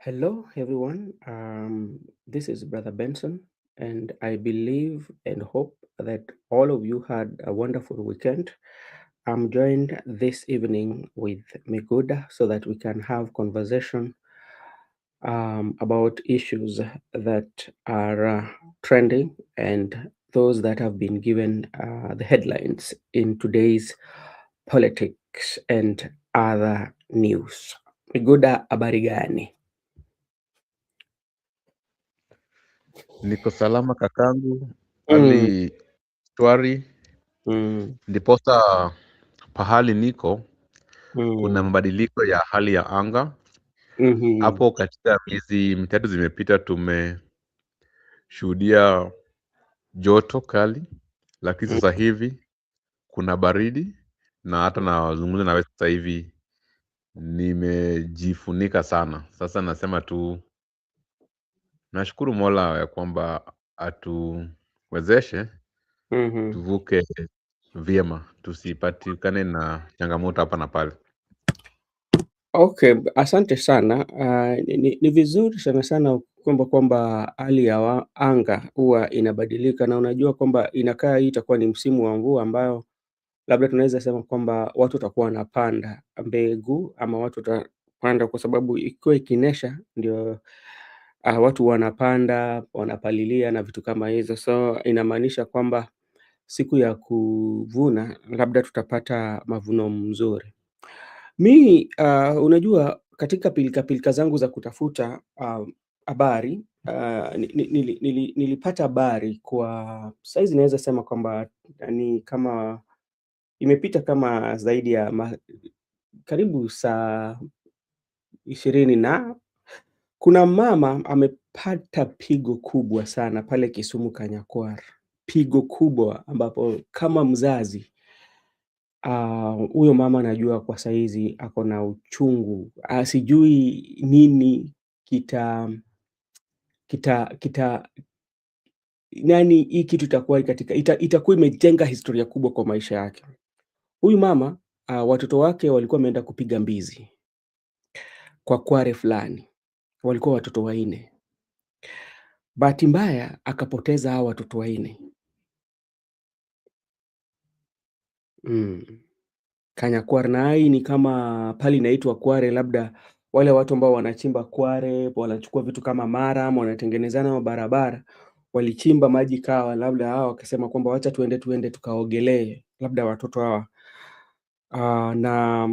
Hello, everyone. This is Brother Benson, and I believe and hope that all of you had a wonderful weekend. I'm joined this evening with Miguda so that we can have conversation about issues that are trending and those that have been given the headlines in today's politics and other news. Miguda, habari gani? Niko salama kakangu, Mm, hali shwari, mm, ndiposa pahali niko kuna mm, mabadiliko ya hali ya anga. mhm, Hapo katika miezi mitatu zimepita tumeshuhudia joto kali, lakini mm. sasa hivi kuna baridi, na hata nazungumza nawe sasa hivi nimejifunika sana. Sasa nasema tu nashukuru Mola ya kwamba atuwezeshe Mhm. tuvuke vyema, tusipatikane na changamoto hapa na pale. Okay, asante sana. Ni vizuri sana sana kwamba hali ya anga huwa inabadilika, na unajua kwamba inakaa hii itakuwa ni msimu wa mvua ambayo labda tunaweza sema kwamba watu watakuwa wanapanda mbegu ama watu watapanda, kwa sababu ikiwa ikinyesha ndio watu wanapanda, wanapalilia na vitu kama hizo. So inamaanisha kwamba siku ya kuvuna labda tutapata mavuno mzuri. Unajua katika pilika zangu za kutafuta habari, nilipata habari kwa saizi naweza sema kwamba ni kama imepita kama zaidi ya karibu saa 20, na kuna mama amepata pigo kubwa sana pale Kisumu Kanyakwar. Pigo kubwa ambapo kama mzazi, huyo mama najua kwa saizi ako na uchungu. Sijui nini kita kita kita nani hii kitu itakuwa katika itakuwa imejenga historia kubwa kwa maisha yake. Huyu mama, watoto wake walikuwa wameenda kupiga mbizi kwa kware fulani. Walikuwa watoto wanne. Bahati mbaya akapoteza hao watoto wanne. Mm. Kanyakware, na hii ni kama pale inaitwa Kware, labda wale watu ambao wanachimba Kware, wanachukua vitu kama mara ama wanatengenezana mabarabara, walichimba maji kawa, labda hao wakasema kwamba wacha tuende tukaogelee, labda watoto hawa. Na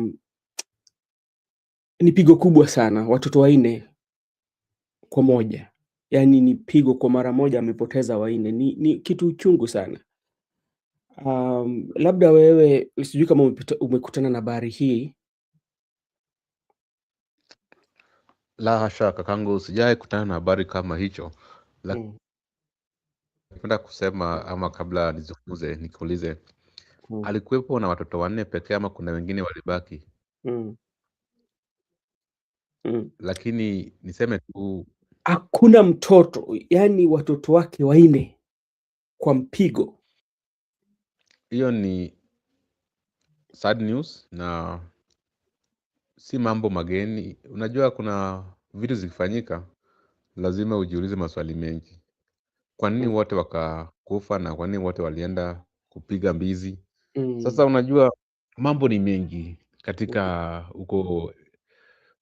ni pigo kubwa sana, watoto wanne kwa moja. Yaani ni pigo, kwa mara moja amepoteza wanne. Ni kitu chungu sana. Labda wewe sijui kama umekutana na habari hii. La hasha kakangu, sijawahi kutana na habari kama hicho. Mm, Napenda kusema ama kabla nizungumze nikuulize, mm, alikuwepo na watoto wanne pekee ama kuna wengine walibaki? mm, mm. Lakini niseme tu Hakuna mtoto, yaani watoto wake wanne kwa mpigo. hiyo ni sad news na si mambo mageni. Unajua kuna vitu zikifanyika lazima ujiulize maswali mengi. Kwa nini Mm, wote wakakufa na kwa nini wote walienda kupiga mbizi? Sasa mm, unajua mambo ni mengi katika huko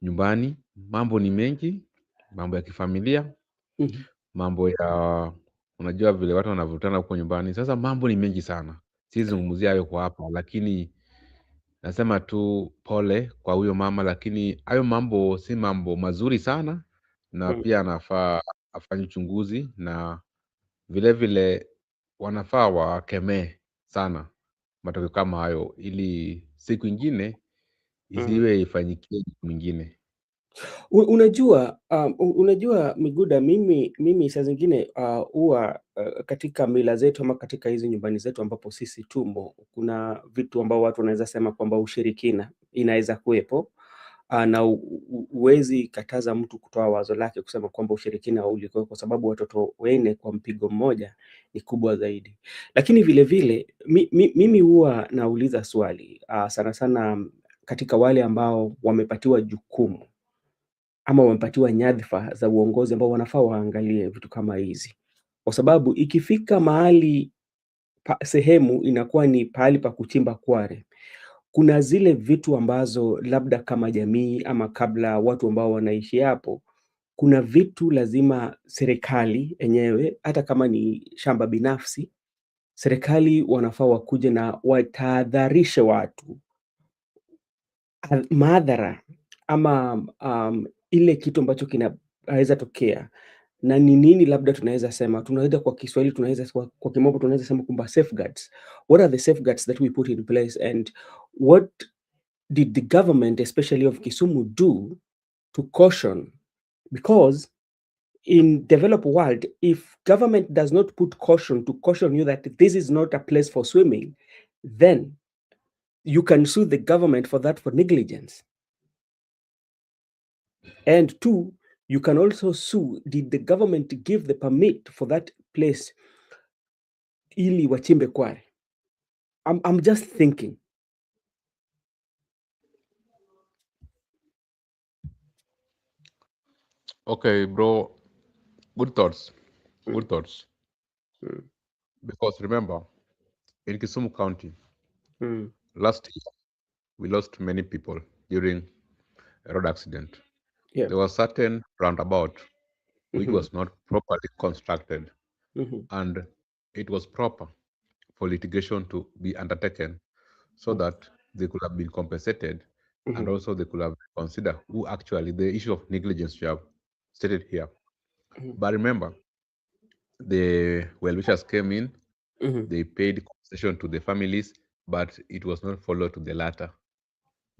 nyumbani, mambo ni mengi, mambo ya kifamilia, mhm, mambo ya unajua vile watu wanavutana huko nyumbani. Sasa mambo ni mengi sana. Siwezi zungumzia hayo kwa hapa, lakini nasema tu pole kwa huyo mama, lakini hayo mambo si mambo mazuri sana, na mm, pia anafaa afanye uchunguzi, na vile vile wanafaa wakemee sana matokeo kama hayo, ili siku ingine mm. isiwe ifanyikie mtu mwingine. Unajua Miguda, mimi saa zingine huwa katika mila zetu ama katika hizi nyumbani zetu ambapo sisi tumo, kuna vitu ambao watu wanaweza sema kwamba ushirikina inaweza kuwepo. Na huwezi kataza mtu kutoa wazo lake kusema kwamba ushirikina ulikuwa, kwa sababu watoto wanne kwa mpigo mmoja ni kubwa zaidi. Lakini vile vile mimi huwa nauliza swali sana sana katika wale ambao wamepatiwa jukumu ama wamepatiwa nyadhifa za uongozi ambao wanafaa waangalie vitu kama hizi. Kwa sababu ikifika mahali sehemu inakuwa ni pahali pa kuchimba kware, kuna zile vitu ambazo labda kama jamii ama kabla watu ambao wanaishi hapo, kuna vitu lazima serikali yenyewe, hata kama ni shamba binafsi, serikali wanafaa wakuje na watahadharishe watu madhara ama ile kitu ambacho kinaweza tokea na ni nini, labda tunaweza sema, tunaweza kwa Kiswahili, tunaweza kwa kimombo tunaweza sema kwamba safeguards. What are the safeguards that we put in place and what did the government especially of Kisumu do to caution? Because in developed world, if government does not put caution to caution you that this is not a place for swimming, then you can sue the government for that, for negligence. And two, you can also sue, did the government give the permit for that place ili wachimbe kware? I'm just thinking. Okay, bro. Good thoughts. Mm, Good thoughts. mm, Because remember, in Kisumu County, mm, last year, we lost many people during a road accident. yeah. There was certain roundabout which Mhm, was not properly constructed, mhm, and it was proper for litigation to be undertaken so mm, that they could have been compensated, and mhm, also they could have considered who actually the issue of negligence you have stated here. mhm, But remember, the well wishers came in, mhm, they paid compensation to the families, but it was not followed to the latter,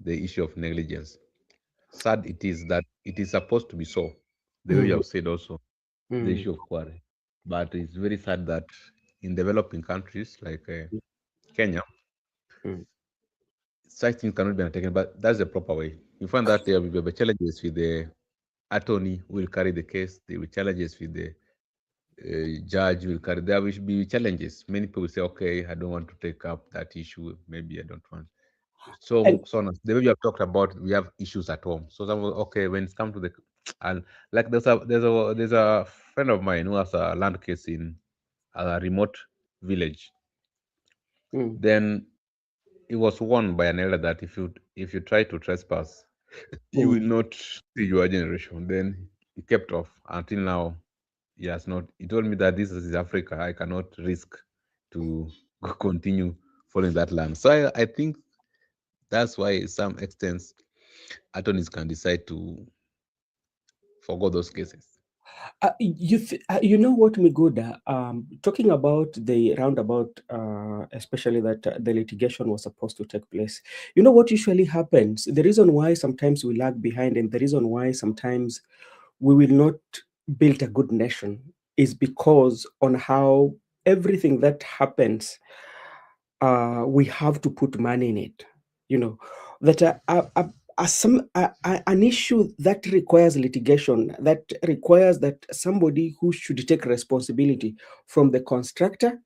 the issue of negligence. Sad it is that it is supposed to be so, the way you mhm, have said also, the mhm, issue of quarry. But it's very sad that in developing countries like Kenya, mm, such things cannot be undertaken, but that's the proper way. You find that there will be challenges with the attorney who will carry the case, there will be challenges with the judge will carry, there will be challenges. Many people will say, okay, I don't want to take up that issue, maybe I don't want. and So on. The way you have talked about, we have issues at home. So some okay, when it's come to the and like there's a friend of mine who has a land case in a remote village. mm, Then he was warned by an elder that if you try to trespass, you will mm. not see your generation. Then he kept off until now. He has not. He told me that this is Africa. I cannot risk to continue following that land. So I think that's why some extent attorneys can decide to forgo those cases. You know what, Miguda? Talking about the roundabout, especially that the litigation was supposed to take place. You know what usually happens? The reason why sometimes we lag behind, and the reason why sometimes we will not build a good nation, is because on how everything that happens, we have to put money in it. You know that an issue that requires litigation, that requires that somebody who should take responsibility, from the constructor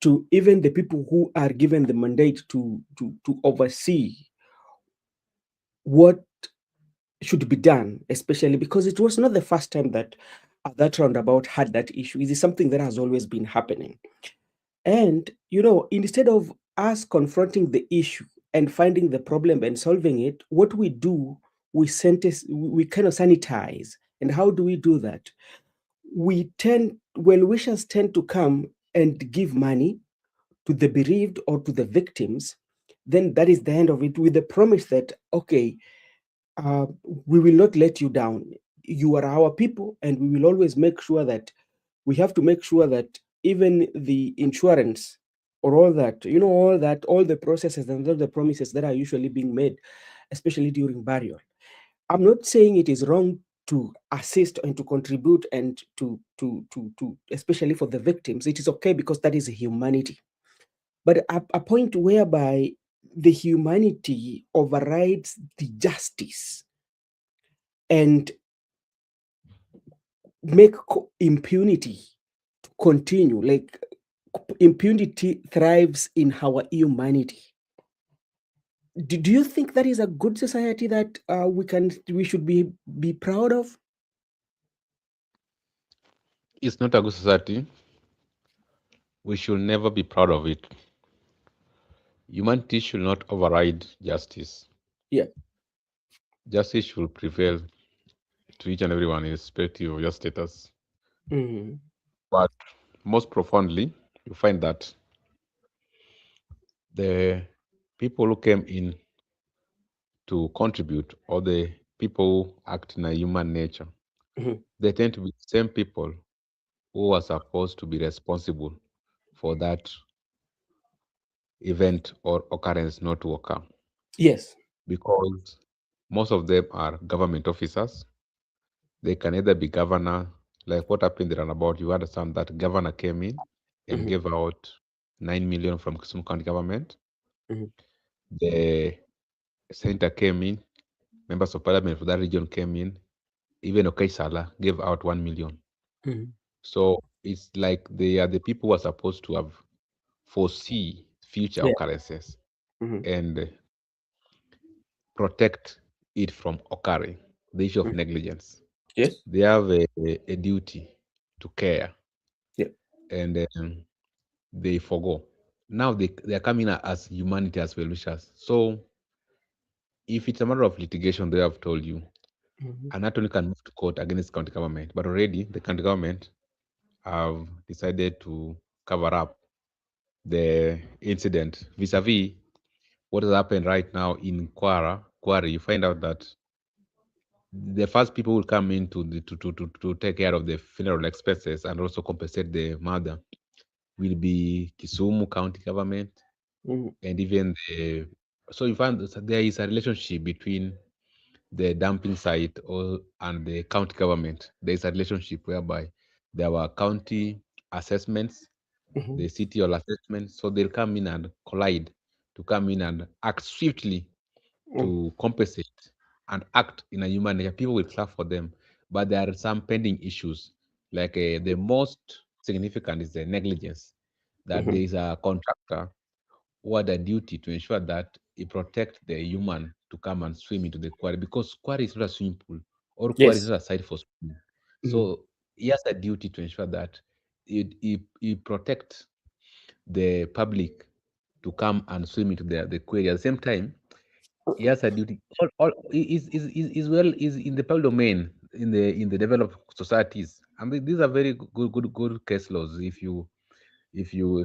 to even the people who are given the mandate to oversee what should be done, especially because it was not the first time that that roundabout had that issue. It is something that has always been happening. And, instead of us confronting the issue and finding the problem and solving it, what we do, we kind of sanitize. And how do we do that? Well wishers tend to come and give money to the bereaved or to the victims. Then that is the end of it, with the promise that, okay, we will not let you down. You are our people, and we will always make sure that we have to make sure that even the insurance or all the processes and all the promises that are usually being made, especially during burial. I'm not saying it is wrong to assist and to contribute and to especially for the victims. It is okay because that is humanity. But a point whereby the humanity overrides the justice and make impunity to continue. Like, impunity thrives in our humanity. Do you think that is a good society that we should be proud of? It's not a good society. We should never be proud of it. Humanity should not override justice. Yeah. Justice should prevail to each and everyone, irrespective of your status. Mhm. But most profoundly, you find that the people who came in to contribute, or the people who act in a human nature, Mhm. they tend to be the same people who are supposed to be responsible for that event or occurrence not to occur, Yes. because most of them are government officers. They can either be governor, like what happened there and about. You understand that governor came in and Mhm. gave out 9 million from Kisumu County government. Mhm. The senator came in, members of parliament for that region came in. Even Okaisala gave out 1 million. Mhm. So it's like they are the people who are supposed to have foresee future Yeah. occurrences Mhm. and protect it from occurring. The issue of Mhm. negligence. Yes. They have a duty to care, Yeah. and they forgo. Now they are coming as humanity as well wishes. So if it's a matter of litigation, they have told you, Mhm. and not only can move to court against county government, but already the county government have decided to cover up the incident vis-a-vis what has happened right now in Quarry. You find out that the first people will come in to take care of the funeral expenses and also compensate the mother will be Kisumu County government, Mhm. and even the, so you find that there is a relationship between the dumping site and the county government. There is a relationship whereby there were county assessments, Mhm. the city or assessments, so they'll come in and collide to come in and act swiftly Mhm. to compensate and act in a human nature. People will clap for them, but there are some pending issues. Like the most significant is the negligence, that there Mhm. is a contractor who had a duty to ensure that he protect the human to come and swim into the quarry, because quarry is not a swimming pool, or quarry is Yes. not a site for swimming. Mhm. So he has a duty to ensure that he protect the public to come and swim into the quarry. At the same time, he has a duty. All is well is in the public domain in the developed societies, and these are very good case laws if you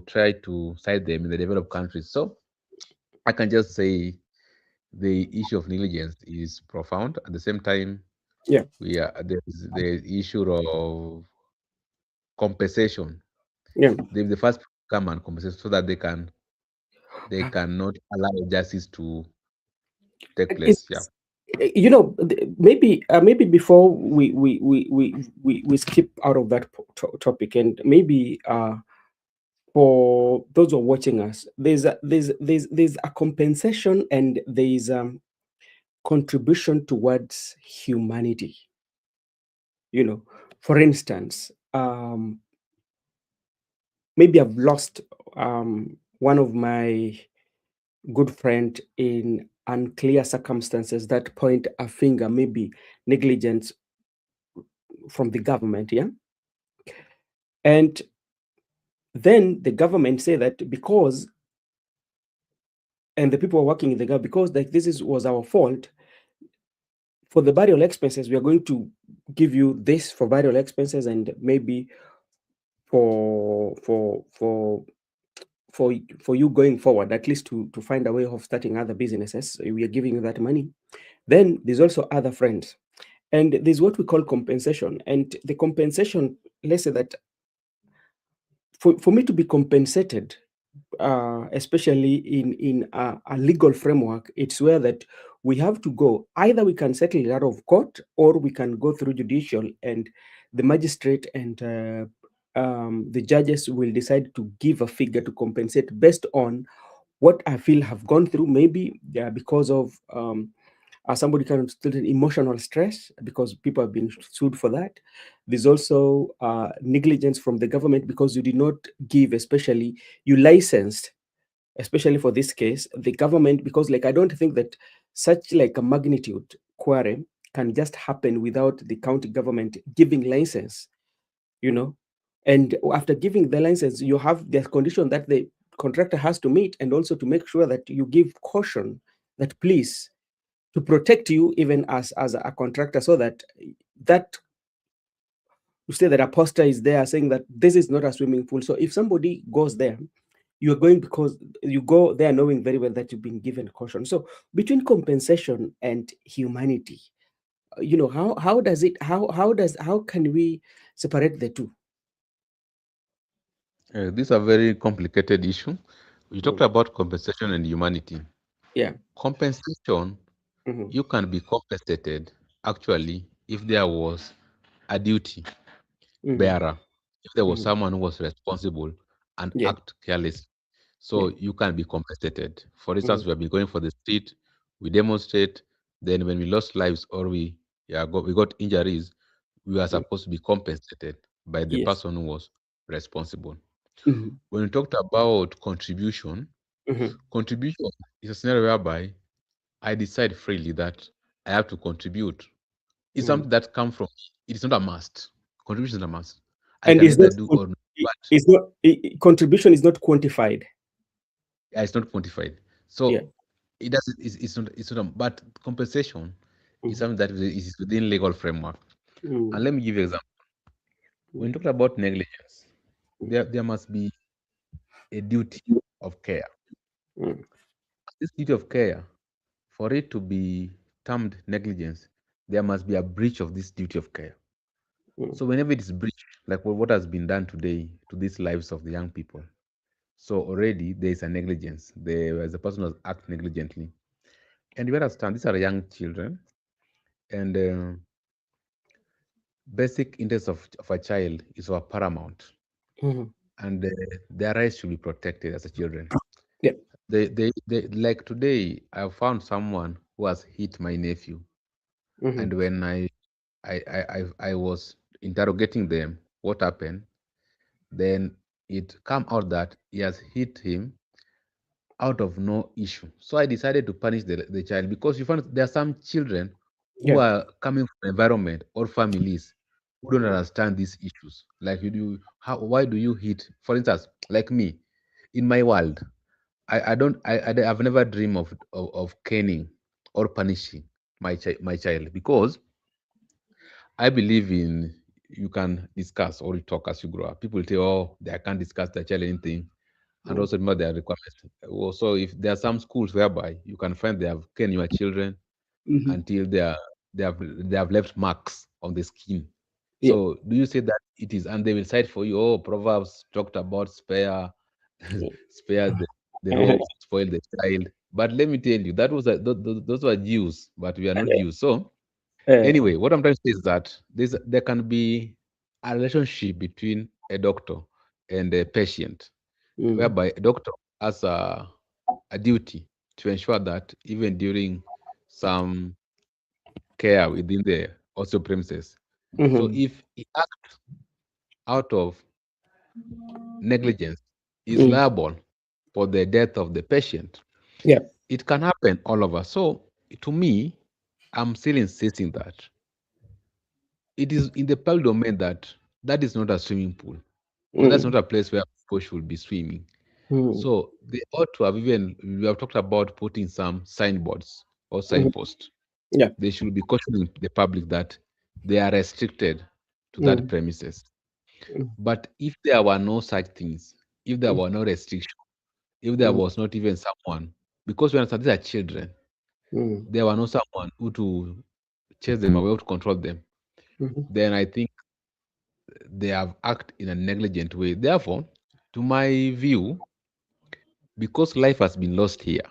try to cite them in the developed countries. So I can just say the issue of negligence is profound. At the same time, Yeah. there is the issue of compensation. Yeah. The first come and compensate so that they cannot allow justice to take place. Yeah. It's, maybe before we skip out of that topic, and maybe for those who are watching us, there's a compensation and there's contribution towards humanity. You know, for instance, maybe I've lost one of my good friend in unclear circumstances that point a finger, maybe negligence from the government, yeah. And then the government say that because, and the people are working in the government, because like was our fault, for the burial expenses we are going to give you this for burial expenses, and maybe for for for for for you going forward, at least to find a way of starting other businesses, we are giving you that money. Then there's also other friends, and there's what we call compensation. And the compensation, let's say that for me to be compensated, especially in a legal framework, it's where that we have to go, either we can settle it out of court or we can go through judicial, and the magistrate and the judges will decide to give a figure to compensate based on what I feel have gone through, maybe because of somebody kind of still in emotional stress because people have been sued for that. There's also negligence from the government because you did not give, especially you licensed. especially for this case, the government, because like I don't think that such like a magnitude quarry can just happen without the county government giving license, you know. And after giving the license, you have the condition that the contractor has to meet, and also to make sure that you give caution that please, to protect you even as a contractor, so that that you say that a poster is there saying that this is not a swimming pool. So if somebody goes there, you are going because you go there knowing very well that you've been given caution. So between compensation and humanity, how does it how can we separate the two? This is a very complicated issue. We talked Mm, about compensation and humanity. yeah. Compensation, Hmm. you can be compensated actually if there was a duty Hmm. bearer, if there was Hmm. someone who was responsible and Yeah. act careless. Yeah. So you can be compensated. For Hmm. instance, we have been going for the street, we demonstrate, then when we lost lives or we got injuries, we are Hmm. supposed to be compensated by the Yes. person who was responsible. Hmm. When we talked about contribution, Hmm. contribution is a scenario whereby I decide freely that I have to contribute. It's Hmm. something that comes from it is not a must. Contribution is not a must. I And can is either not do or not, but it's not contribution is not quantified. it's not quantified. Yeah. So it doesn't. It's not. But compensation is Hmm. something that is within legal framework. Hmm. And let me give you an example. When you talk about negligence, there must be a duty of care. Hmm. This duty of care, for it to be termed negligence, there must be a breach of this duty of care. Hmm. So whenever it is breached, like what has been done today to these lives of the young people, so already there is a negligence. There was a person who has acted negligently. And you understand, these are young children, and basic interest of a child is of paramount, Hmm. and their rights should be protected as a children. Yeah. They like today. I found someone who has hit my nephew, Hmm. and when I was interrogating them, what happened? Then it come out that he has hit him out of no issue. So I decided to punish the child because you find there are some children who Yeah. are coming from environment or families who don't understand these issues. Like you do, why do you hit? For instance, like me, in my world, I don't, I've never dreamed of caning or punishing my child because I believe in you can discuss or you talk as you grow up. People say, oh, they can't discuss their child anything, and Hmm. also remember their requirements. Also, if there are some schools whereby you can find they have cane your children Hmm. until they have left marks on the skin. Yeah. So do you say that it is, and they will cite for you? Oh, Proverbs talked about spare, spare the rod, spoil the child. But let me tell you, that was those were Jews, but we are not Jews. So Uh, anyway, what I'm trying to say is that there can be a relationship between a doctor and a patient, mm, whereby a doctor has a duty to ensure that even during some care within the also premises. So mhm, if he acts out of negligence, is mm, liable for the death of the patient. yeah. It can happen all over. So to me, I'm still insisting that it is in the public domain that that is not a swimming pool, or that's not Mm, a place where people should be swimming. mm, So they ought to have even we have talked about putting some signboards or mhm, signposts. yeah. They should be cautioning the public that they are restricted to that Mm, premises. mm, But if there were no such things, if there mm, were no restriction, if there mm, was not even someone, because we understand these are children, mm, there were no someone who to chase them away or to control them, mhm, then I think they have acted in a negligent way. Therefore, to my view, because life has been lost here,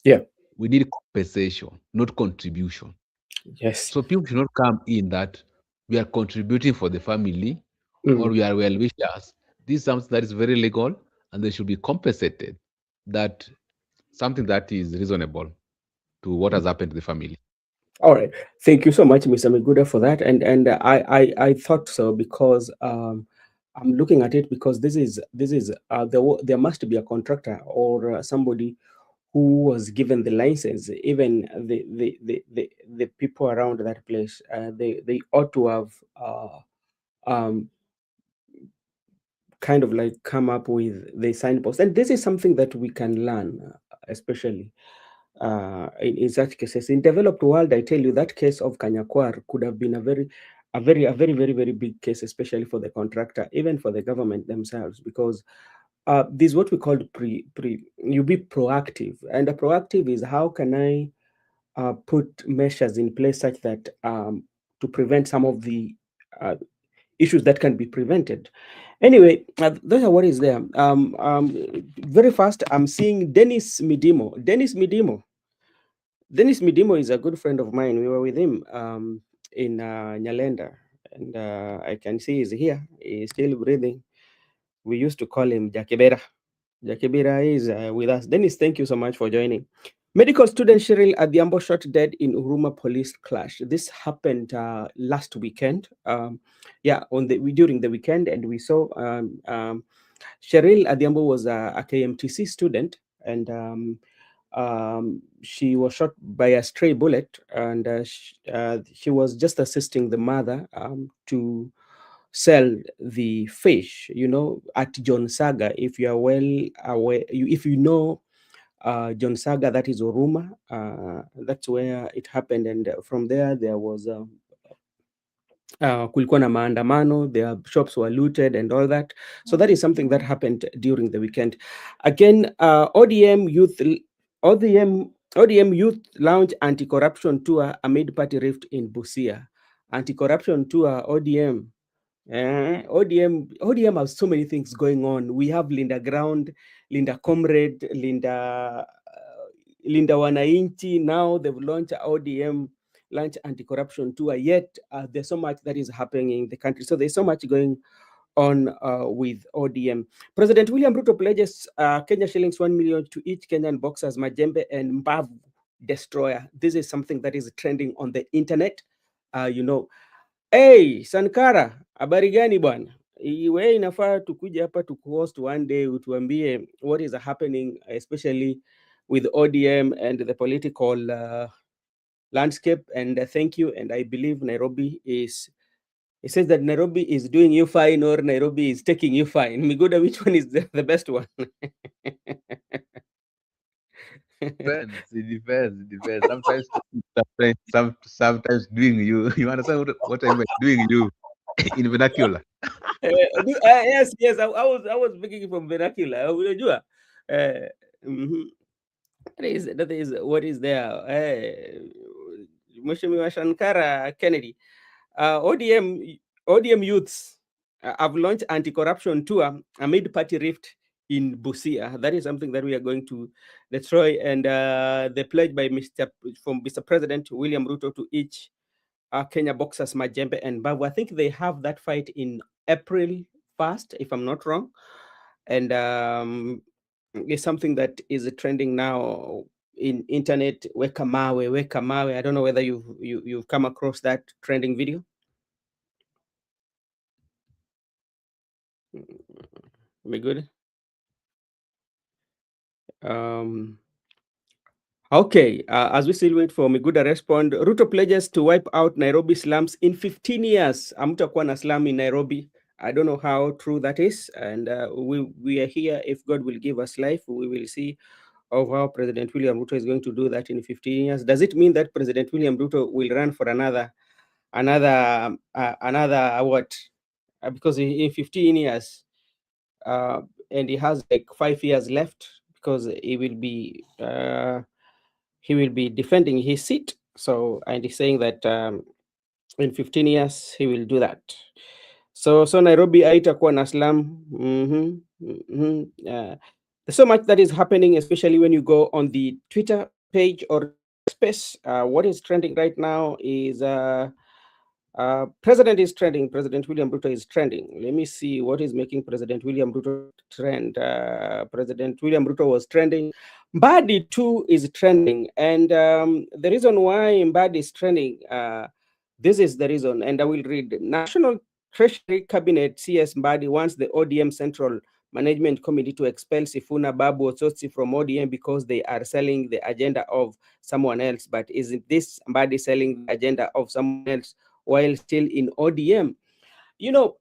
yeah. we need compensation, not contribution. Yes. So people should not come in that we are contributing for the family or Mm, we are well wishers. This is something that is very legal and they should be compensated. That something that is reasonable to what mm. has happened to the family. All right. Thank you so much, Mr. Miguda, for that. And I thought so because I'm looking at it because there must be a contractor or somebody who was given the license. Even the people around that place, they ought to have um, kind of like come up with the signpost. And this is something that we can learn, especially in such cases. In developed world, I tell you, that case of Kanyakwar could have been a very big case, especially for the contractor, even for the government themselves, because this is what we call you be proactive. And a proactive is, how can I put measures in place such that to prevent some of the uh, issues that can be prevented. Anyway, those are what is there. Very fast, I'm seeing Dennis Midimo. Dennis Midimo is a good friend of mine. We were with him in Nyalenda, and I can see he's here. He's still breathing. We used to call him Jakebera. Jakebera is with us. Dennis, thank you so much for joining. Medical student Cheryl Adhiambo shot dead in Huruma police clash. This happened last weekend. During the weekend, and we saw Cheryl Adhiambo was a KMTC student, and she was shot by a stray bullet, and she was just assisting the mother to sell the fish, at John Saga. If you are well aware, if you know John Saga, that is Oruma. That's where it happened, and from there was kulikuwa na maandamano, their shops were looted and all that. So that is something that happened during the weekend. Again, ODM Youth launch anti-corruption tour amid party rift in Busia. Anti-corruption tour, ODM. ODM has so many things going on. We have Linda Ground, Linda Comrade, Linda Wanainchi. Now they've launched ODM launch anti-corruption tour. Yet there's so much that is happening in the country. So there's so much going on with ODM. President William Ruto pledges Kenya shillings 1 million to each Kenyan boxers Majembe and Mbavu destroyer. This is something that is trending on the internet. Hey, Sankara, habari gani bwana? We inafaa tukuja hapa tukuhost one day utuambie what is happening, especially with ODM and the political landscape. And thank you. And I believe Nairobi is, it says that Nairobi is doing you fine or Nairobi is taking you fine. Miguda, which one is the best one? It depends. Sometimes doing you. You understand what I mean? Doing you in vernacular. Yes. I was speaking from vernacular. Unajua? That is what is there. Mheshimiwa Shankara Kennedy. ODM youths have launched anti-corruption tour amid party rift in Busia. That is something that we are going to destroy. And the pledge from Mr. President William Ruto to each Kenya boxers Majembe and Babu. I think they have that fight in April 1st, if I'm not wrong. And it's something that is trending now in internet. Weka mawe. I don't know whether you've come across that trending video. Be good. Okay, as we still wait for Miguda respond, Ruto pledges to wipe out Nairobi slums in 15 years. Hamtakuwa na slum in Nairobi. I don't know how true that is, and we are here. If God will give us life, we will see of how President William Ruto is going to do that in 15 years. Does it mean that President William Ruto will run for another what? Because in 15 years, and he has like 5 years left, because he will be defending his seat. So, and he's saying that in 15 years he will do that. So Nairobi haitakuwa na slum. There's so much that is happening, especially when you go on the Twitter page or space. What is trending right now is President is trending. President William Ruto is trending. Let me see what is making President William Ruto trend. President William Ruto was trending. Mbadi too is trending. And the reason why Mbadi is trending, this is the reason. And I will read. National Treasury Cabinet CS Mbadi wants the ODM Central Management Committee to expel Sifuna, Babu, Otsotsi from ODM because they are selling the agenda of someone else. But isn't this Mbadi selling the agenda of someone else while still in ODM? You know,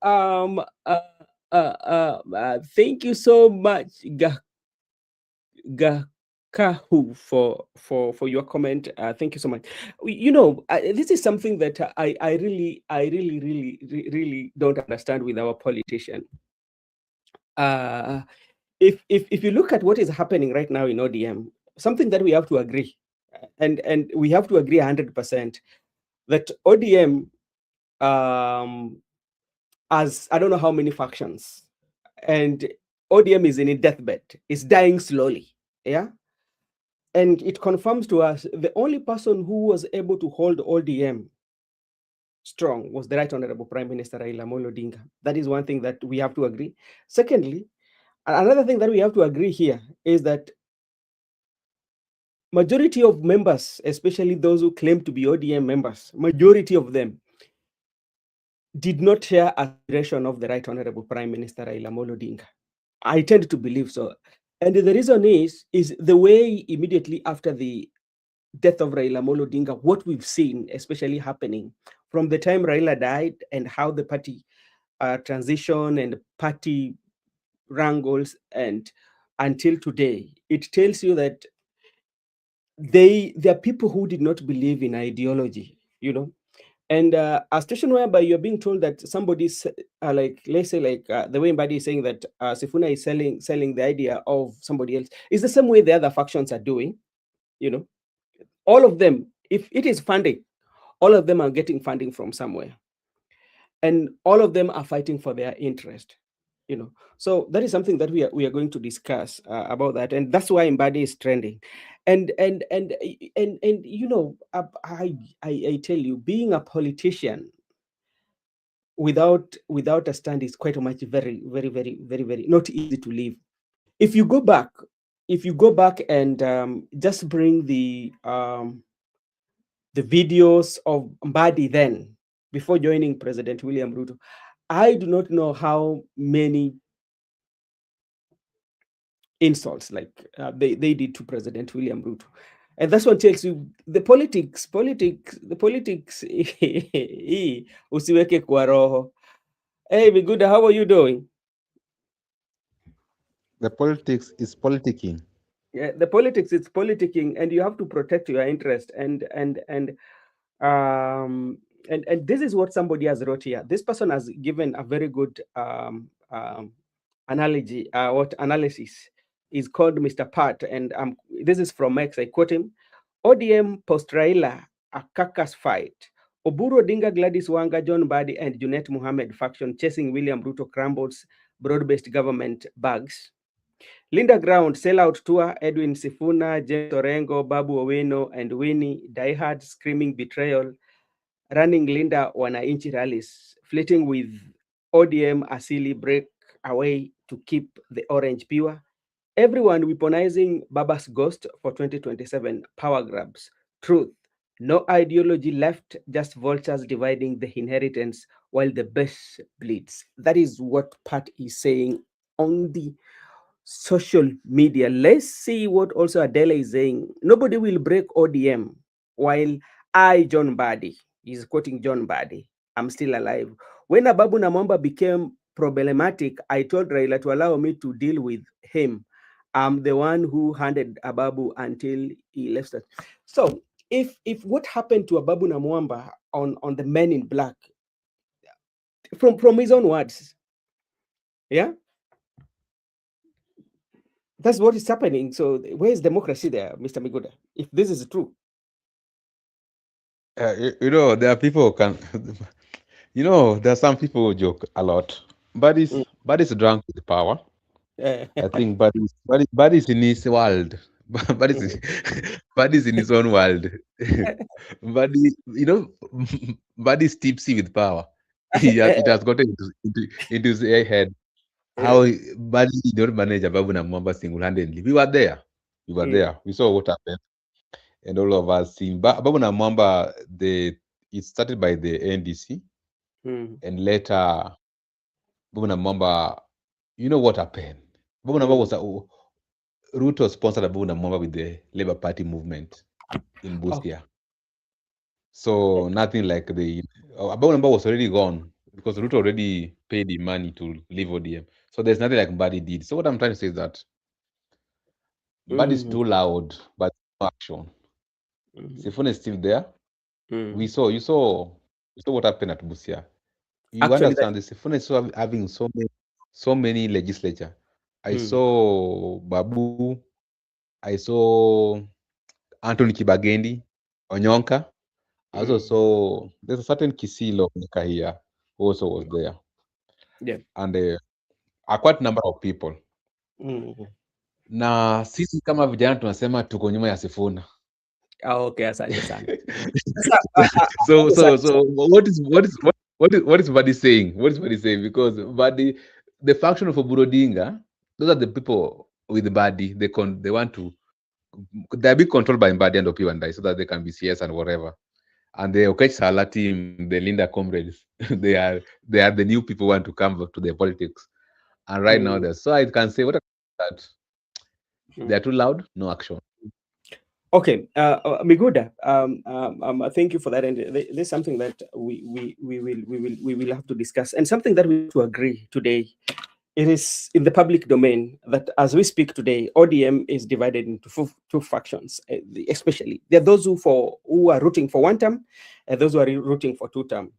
thank you so much, Gakahu, for your comment. Thank you so much. You know, this is something that I really don't understand with our politician. Uh, if you look at what is happening right now in ODM, something that we have to agree, and we have to agree 100% that ODM has, I don't know how many factions, and ODM is in a deathbed. It's dying slowly. Yeah. And it confirms to us the only person who was able to hold ODM strong was the Right Honorable Prime Minister Raila Amolo Odinga. That is one thing that we have to agree. Secondly, another thing that we have to agree here is that majority of members, especially those who claim to be ODM members, majority of them did not share aspiration of the Right Honorable Prime Minister Raila Amolo Odinga. I tend to believe so. And the reason is the way immediately after the death of Raila Amolo Odinga, what we've seen, especially happening from the time Raila died and how the party transition and party wrangles and until today, it tells you that there are people who did not believe in ideology, you know. And a situation whereby you're being told that somebody's like, let's say, like the way Mbadi is saying that Sifuna is selling the idea of somebody else, is the same way the other factions are doing, you know. All of them, if it is funding, all of them are getting funding from somewhere, and all of them are fighting for their interest, you know. So that is something that we are going to discuss about that, and that's why Mbadi is trending. And you know, I tell you, being a politician without a stand is quite much very not easy to live. If you go back, and just bring the videos of Mbadi then, before joining President William Ruto, I do not know how many insults like they did to President William Ruto. And that's what tells you the politics, usiweke kwa roho. Hey, Miguda, how are you doing? The politics is politicking. Yeah, the politics, it's politicking, and you have to protect your interest. Um, and this is what somebody has wrote here. This person has given a very good analogy. What analysis is called Mr. Pat, and this is from X. I quote him: ODM post Raila, a caucus fight. Oburu Odinga, Gladys Wanga, John Badi, and Junet Mohammed faction chasing William Ruto crumbles broad-based government bags. Linda Ground, Sellout Tour, Edwin Sifuna, James Orengo, Babu Owino, and Winnie, Diehard, Screaming Betrayal, Running Linda Wananchi rallies, flirting with ODM Asili break away to keep the orange pure. Everyone weaponizing Baba's ghost for 2027 power grabs. Truth. No ideology left, just vultures dividing the inheritance while the best bleeds. That is what Pat is saying on the social media. Let's see what also Adela is saying. Nobody will break ODM while I, John Badi, he's quoting John Badi, I'm still alive. When Ababu Namwamba became problematic, I told Raila to allow me to deal with him. I'm the one who handed Ababu until he left us. So if what happened to Ababu Namwamba on the Men in Black, from his own words, yeah, that's what is happening. So where is democracy there, Mr. Miguda, if this is true? You know, there are people who can, you know, there are some people who joke a lot. Mm. But is drunk with power. Eh, I think but is in his world. But is but is in his own world. But you know, but is tipsy with power. It has gotten into his head how eh, Buddy don't manage Ababu na Mwamba single-handedly. We were there. We were mm, there. We saw what happened. And all of us seen Ababu na Mwamba, it started by the NDC. Mm. and later Bob Namwamba, you know what happened? Bob Namwamba Mm. was Ruto sponsored Bob Namwamba with the Labour Party movement in Okay. Busia. So nothing like Bob Namwamba was already gone because Ruto already paid the money to leave ODM. So there's nothing like Mbadi did. So what I'm trying to say is that Mbadi is Mhm. too loud, but no action. Mhm. Sifuna is still there. We Mm. saw you saw what happened at Busia. You Actually, that. understand this? Sifuna is having so many legislature. I Mm. saw Babu, I saw Anthony Kibagendi, Onyonka. I also Mm. saw there's a certain Kisilo here who also was there, Yeah. and a quite number of people. Mm. Na sisi kama vijana tunasema tuko nyuma ya Sifuna. Ah, okay, asante sana. Sasa so asante so sana. so what is Badi saying? What is Badi saying? Because Badi, the faction of Oburodinga, those are the people with Badi. They want to, they're being controlled by Mbadi and Opiyo and I, so that they can be CS and whatever. And the Okech Sala team, the Linda comrades, they are the new people who want to come back to their politics. And right now, Mm. they're so I can say what that they Mm. are too loud, no action. Okay, Miguda, thank you for that. And there's something that we will have to discuss, and something that we have to agree today. It is in the public domain that as we speak today, ODM is divided into two factions. Especially, there are those who are rooting for one term, and those who are rooting for two term.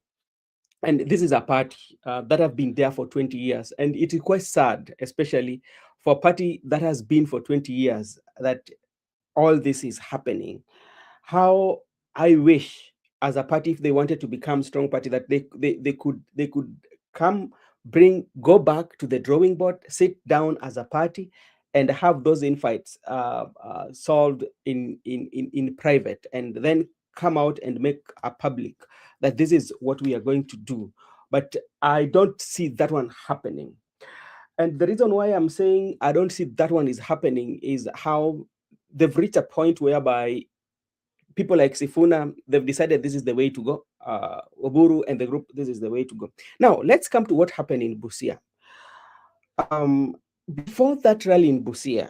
And this is a party that have been there for 20 years, and it is quite sad, especially for a party that has been for 20 years, that all this is happening. How I wish, as a party, if they wanted to become strong party, that they could come, go back to the drawing board, sit down as a party, and have those infights solved in private, and then come out and make a public that this is what we are going to do. But I don't see that one happening. And the reason why I'm saying I don't see that one is happening is how they've reached a point whereby people like Sifuna, they've decided this is the way to go. Oburu and the group, this is the way to go. Now, let's come to what happened in Busia. Before that rally in Busia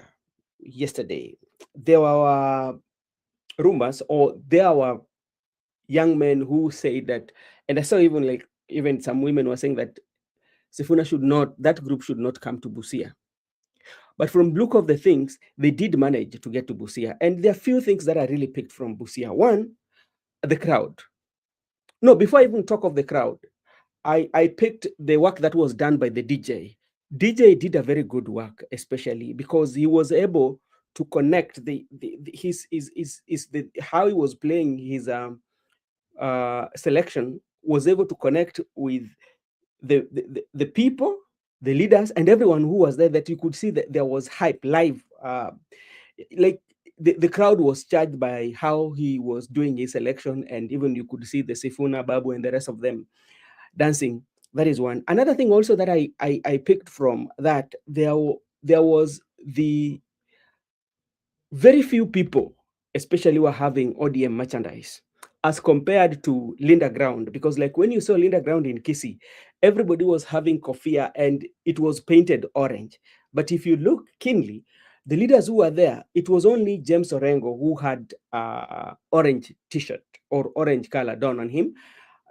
yesterday, there were rumors, or there were young men who say that, and I saw even some women were saying that Sifuna should not, that group should not come to Busia. But from look of the things, they did manage to get to Busia. And there are few things that I really picked from Busia. One, the crowd. No, before I even talk of the crowd, I picked the work that was done by the DJ. DJ did a very good work, especially because he was able to connect the his the how he was playing his selection, was able to connect with the people, the leaders, and everyone who was there, that you could see that there was hype live. Like the crowd was charged by how he was doing his election, and even you could see the Sifuna, Babu, and the rest of them dancing. That is one. Another thing also that I picked from that, there was the very few people, especially were having ODM merchandise as compared to Linda Ground. Because, like, when you saw Linda Ground in Kisi, everybody was having kofia and it was painted orange. But if you look keenly, the leaders who were there, it was only James Orengo who had orange t-shirt or orange color done on him.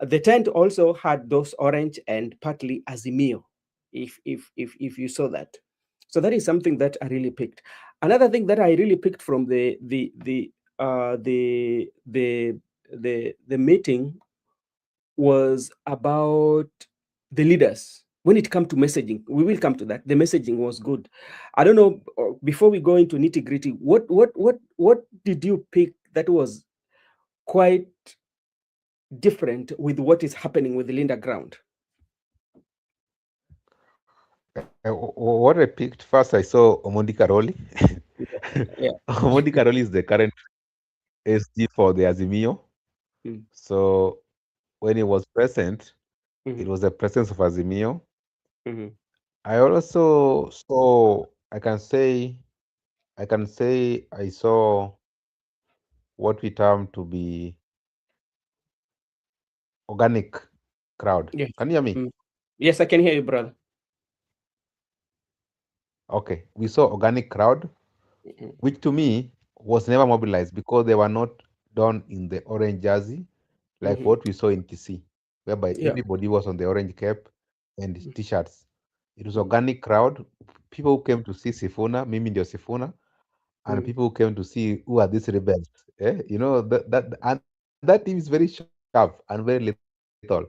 The tent also had those orange and partly Azimio, if you saw that. So that is something that I really picked. Another thing that I really picked from the meeting was about the leaders. When it comes to messaging, we will come to that. The messaging was good. I don't know. Before we go into nitty gritty, what did you pick that was quite different with what is happening with the Linda Ground? What I picked first, I saw Omondi Karoli. Yeah. Omondi Karoli is the current SG for the Azimio. Mm. So when he was present, it Mhm. was the presence of Azimio. Mhm. I also saw, I can say I saw what we term to be organic. crowd. Yes. Can you hear me? Mm. Yes, I can hear you, brother. Okay, we saw organic crowd, Mhm. which to me was never mobilized because they were not done in the orange jersey, like Mhm. what we saw in TC, whereby Yeah. everybody was on the orange cap and Mm. t-shirts. It was Mm. organic crowd, people who came to see Sifuna, Mimi ndio Sifuna, and Mm. people who came to see who are these rebels. You know and that team is very sharp and very lethal.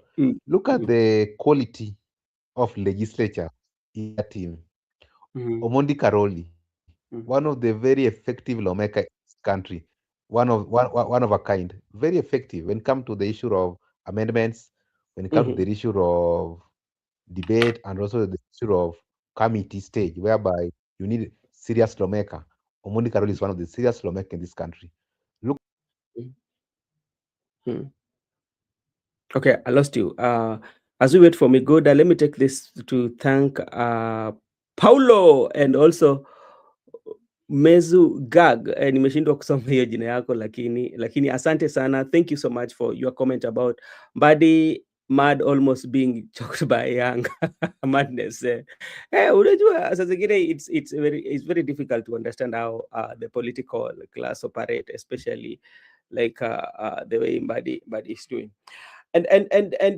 Look at the Mm. Mm. quality of legislature in that team. Omondi Mhm. Karoli, one of the very Mm. effective lawmaker in this country, one of a kind, very effective when it comes to the issue of amendments, when it comes to the Mhm. issue of debate, and also the issue of committee stage, whereby you need serious lawmaker. Omondi Karoli is one of the serious lawmaker in this country. Look, Mm. Mm. Okay, I lost you. As we wait for Migoda, let me take this to thank Paulo and also Mezu Gag. Nimeshindwa kusoma hiyo jina yako lakini asante sana. Thank you so much for your comment about Mbadi Mad almost being choked by young madness. Unajua saa zingine it's very difficult to understand how the political class operate, especially like the way Mbadi is doing. And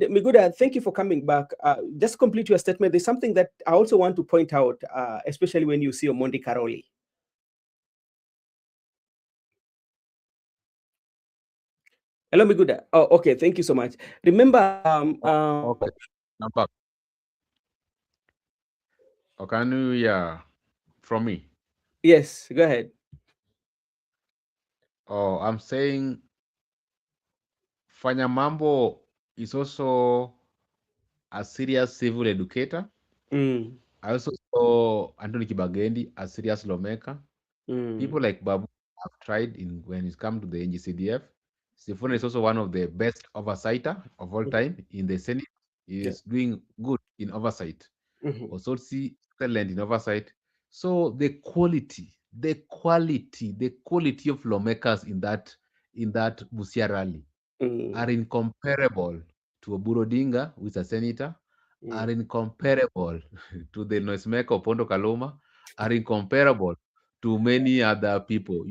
Miguda, thank you for coming back. Just complete your statement. There's something that I also want to point out, especially when you see Omondi Karoli. Hello, Miguda. Oh, okay. Thank you so much. Remember, okay, I'm back. Or can you hear from me? yes, go ahead. Oh, I'm saying Fanya Mambo is also a serious civil educator. Mm, I also saw Anthony Kibagendi, a serious lawmaker. People mm, like Babu have tried in when it comes to the NGCDF. Sifuna is also one of the best oversighter of all mhm, time in the Senate. He yeah. is doing good in oversight. Mhm, Osotsi, excellent in oversight. So the quality of lawmakers in that Busia rally mm, are incomparable to Oburu Odinga, who is a senator, mm, are incomparable to the noisemaker Opondo Kaluma, are incomparable to many other people.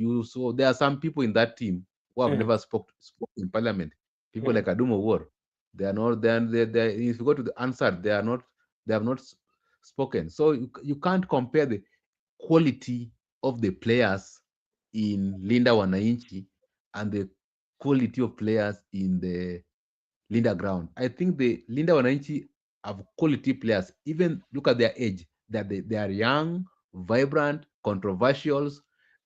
There are some people in that team who have yeah, never spoke in parliament. People yeah, like Adumo War, they are not. If you go to the answer, they are not. They have not spoken. So you can't compare the quality of the players in Linda Wananchi and the quality of players in the Linda Ground. I think the Linda Wananchi have quality players. Even look at their age. They are young, vibrant, controversial.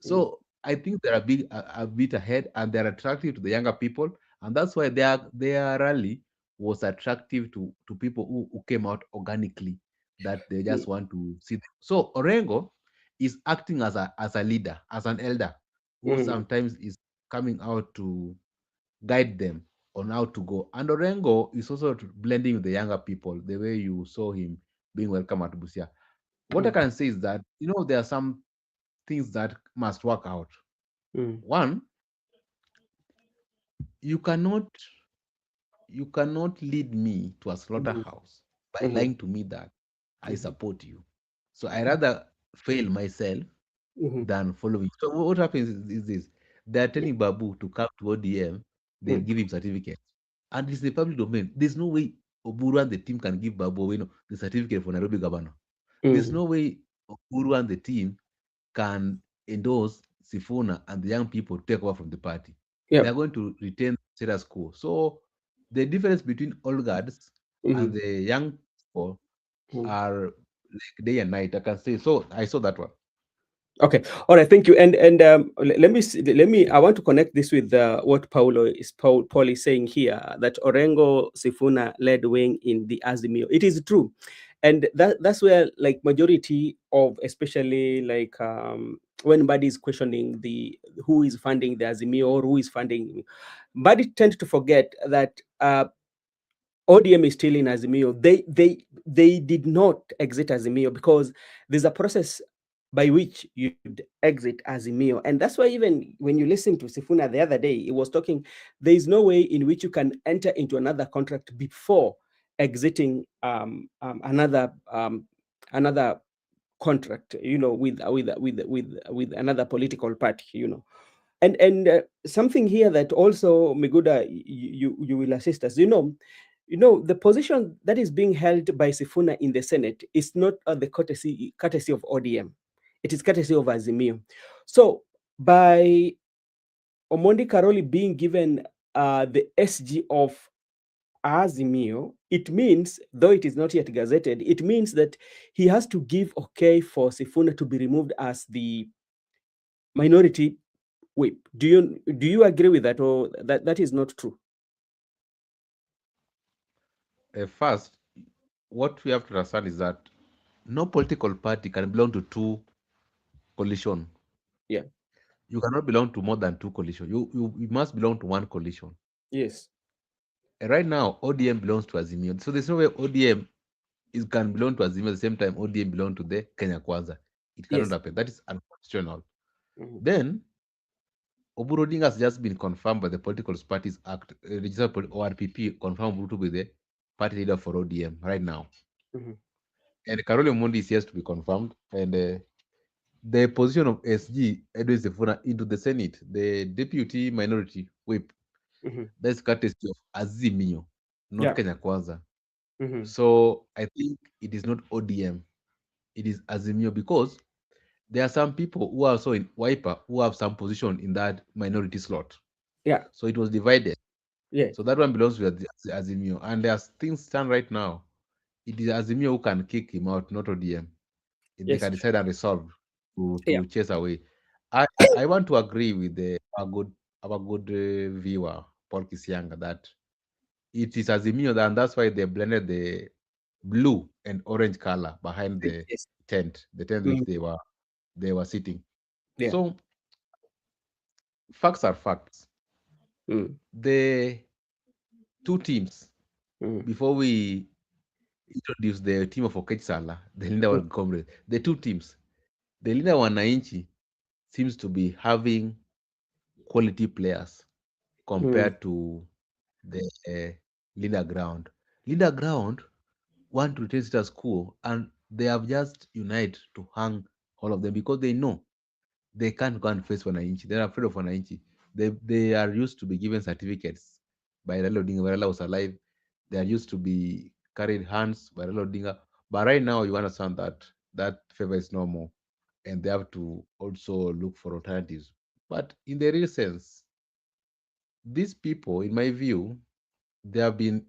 mm, So I think they're a bit ahead, and they're attractive to the younger people, and that's why their rally was attractive to people who came out organically, that they mm, just want to see them. So Orengo is acting as a leader, as an elder, who mm, sometimes is coming out to guide them on how to go. And Orengo is also blending with the younger people, the way you saw him being welcome at Busia. What I mm, can say is that, there are some things that must work out. mm, One, you cannot you cannot lead me to a mhm, slaughterhouse by mhm, lying to me that I mhm, support you. So I rather fail myself mhm, than follow you. So what happens is this: they're yeah, telling Babu to come to ODM, they'll mm, give him certificate. And it's the public domain. There's no way Oburu and the team can give Babu the certificate for Nairobi governor. There's mm, no way Oburu and the team can endorse Sifuna and the young people to take over from the party. They are yep, going to retain status quo. So the difference between old guards and mhm, the young people mm. are like day and night. I can say so. I saw that one. Okay. All right. Thank you. And let me I want to connect this with what Paul is saying here, that Orengo Sifuna led wing in the Azimio. It is true, and that's where like majority of, especially like when Badi is questioning the who is funding the Azimio or who is funding, Badi tend to forget that ODM is still in Azimio. They did not exit Azimio because there's a process by which you exit Azimio. And that's why even when you listen to Sifuna the other day, he was talking, there is no way in which you can enter into another contract before exiting another contract, with another political party, and something here that also, Miguda, you will assist us. The position that is being held by Sifuna in the Senate is not the courtesy of ODM. It is courtesy of Azimio. So by Omondi Karoli being given the SG of Azimio, it means, though it is not yet gazetted, it means that he has to give okay for Sifuna to be removed as the minority whip. Do you agree with that, or that is not true? First, what we have to understand is that no political party can belong to two coalition. Yeah. You cannot belong to more than two coalition. You must belong to one coalition. Yes. And right now, ODM belongs to Azimio. So there's no way ODM can belong to Azimio at the same time ODM belong to the Kenya Kwanza. It cannot Yes. happen. That is unconstitutional. Mhm. Then Oburu Odinga has just been confirmed by the Political Parties Act, registered ORPP, confirmed Oburu to be the party leader for ODM right now. Mhm. And Karole Omondi is yet to be confirmed. And the position of SG, Edwin Sifuna, into the Senate, the deputy minority whip, Mhm. that's courtesy of Azimio, not Yeah. Kenya Kwanza. Mhm. So I think it is not ODM, it is Azimio, because there are some people who are also in Wiper who have some position in that minority slot. Yeah. So it was divided. Yeah. So that one belongs to Azimio. And as things stand right now, it is Azimio who can kick him out, not ODM. They Yes. can decide and resolve Yeah. to chase away. I want to agree with our good viewer, Paul Kisianga, that it is Azimio, and that's why they blended the blue and orange color behind Yes. the tent which Mhm. they were sitting. Yeah. So facts are facts. Mhm. The two teams, Mhm. before we introduce the team of Okech Sala, the Linda Mhm. World Comrade, the two teams, the Linda Wananchi seems to be having quality players Mhm. compared to the Linda Ground. Linda Ground want to retain status quo, and they have just united to hang all of them because they know they can't go and face Wananchi. They're afraid of Wananchi. They are used to be given certificates by Raila Odinga when Raila was alive. They are used to be carried hands by Raila Odinga. But right now, you understand that that favor is no more, and they have to also look for alternatives. But in the real sense, these people, in my view, there have been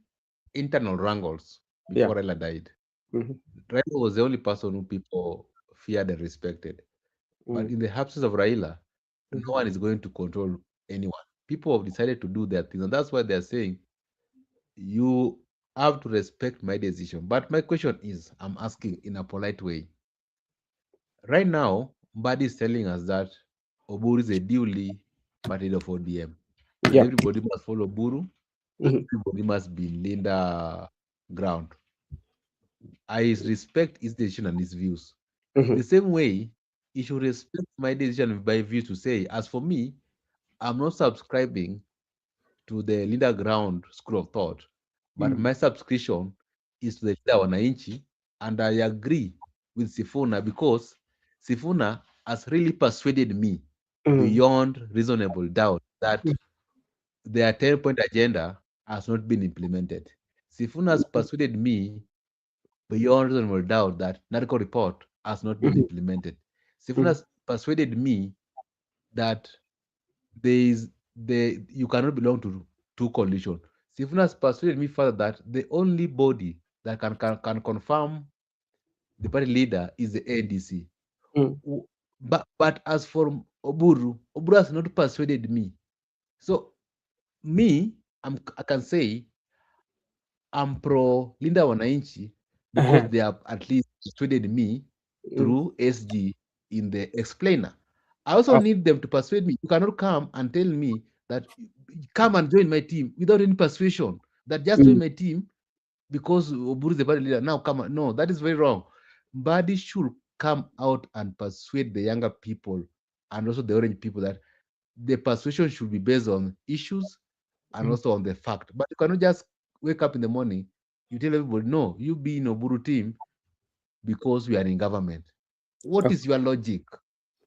internal wrangles Yeah. before Raila died. Mhm. Raila was the only person who people feared and respected. But Mhm. in the absence of Raila, no Mhm. one is going to control anyone. People have decided to do their things, and that's why they're saying you have to respect my decision. But my question is, I'm asking in a polite way. Right now, Mbadi is telling us that Oburu is a duly party leader for ODM, and Yeah. everybody must follow Oburu, and Mhm. everybody must be Linda ground. I respect his decision and his views. Mhm. The same way, he should respect my decision and my views to say, as for me, I'm not subscribing to the Linda Ground school of thought, but Mhm. my subscription is to the Linda Wananchi, and I agree with Sifuna because Sifuna has really persuaded me Mhm. beyond reasonable doubt that Mhm. their 10-point agenda has not been implemented. Sifuna has persuaded me beyond reasonable doubt that narco report has not been Mhm. implemented. Sifuna Mhm. has persuaded me that there is you cannot belong to two coalition. Sifuna has persuaded me further that the only body that can confirm the party leader is the ANDC. Mhm. But as for Oburu has not persuaded me. So me, I can say I'm pro Linda Wananchi because Uh-huh. they have at least persuaded me Mhm. through SG in the explainer. I also Oh. need them to persuade me. You cannot come and tell me that come and join my team without any persuasion. That just join Mhm. my team because Oburu is the party leader. Now come on. No, that is very wrong. Mbadi should come out and persuade the younger people and also the orange people that the persuasion should be based on issues and Mhm. also on the fact. But you cannot just wake up in the morning You tell everybody, no, you be in Oburu team because we are in government. What Oh. is your logic?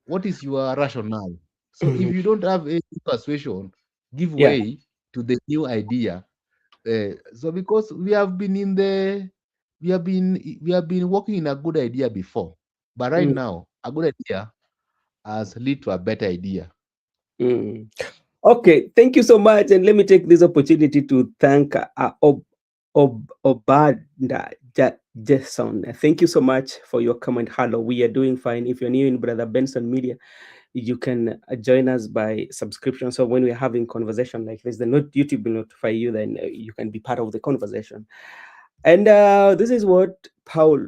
What is your rationale? So if Mhm. you don't have any persuasion, give Yeah. way to the new idea. So because we have been in the we have been working in a good idea before, but right Mm, now a good idea has lead to a better idea. mm. Okay, thank you so much. And let me take this opportunity to thank Obada Jason. Thank you so much for your comment. Hello, we are doing fine. If you're new in Brother Benson Media, you can join us by subscription. So when we're having conversation like this, the YouTube will notify you, then you can be part of the conversation. And this is what Paul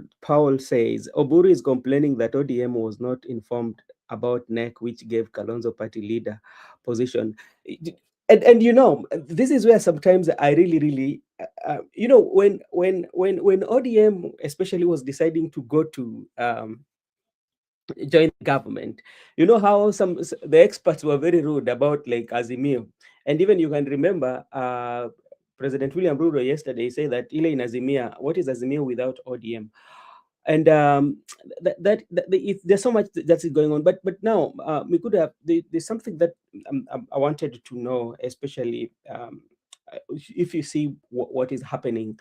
says. Oburu is complaining that ODM was not informed about NEC, which gave Kalonzo party leader position. And you know, this is where sometimes I really, you know, when ODM especially was deciding to go to join the government. You know how the experts were very rude about like Azimio, and even you can remember President William Ruto yesterday say that ile in Azimia, what is Azimio without ODM? And there's so much that's going on, but now we could have there's something that I wanted to know, especially if you see what is happening,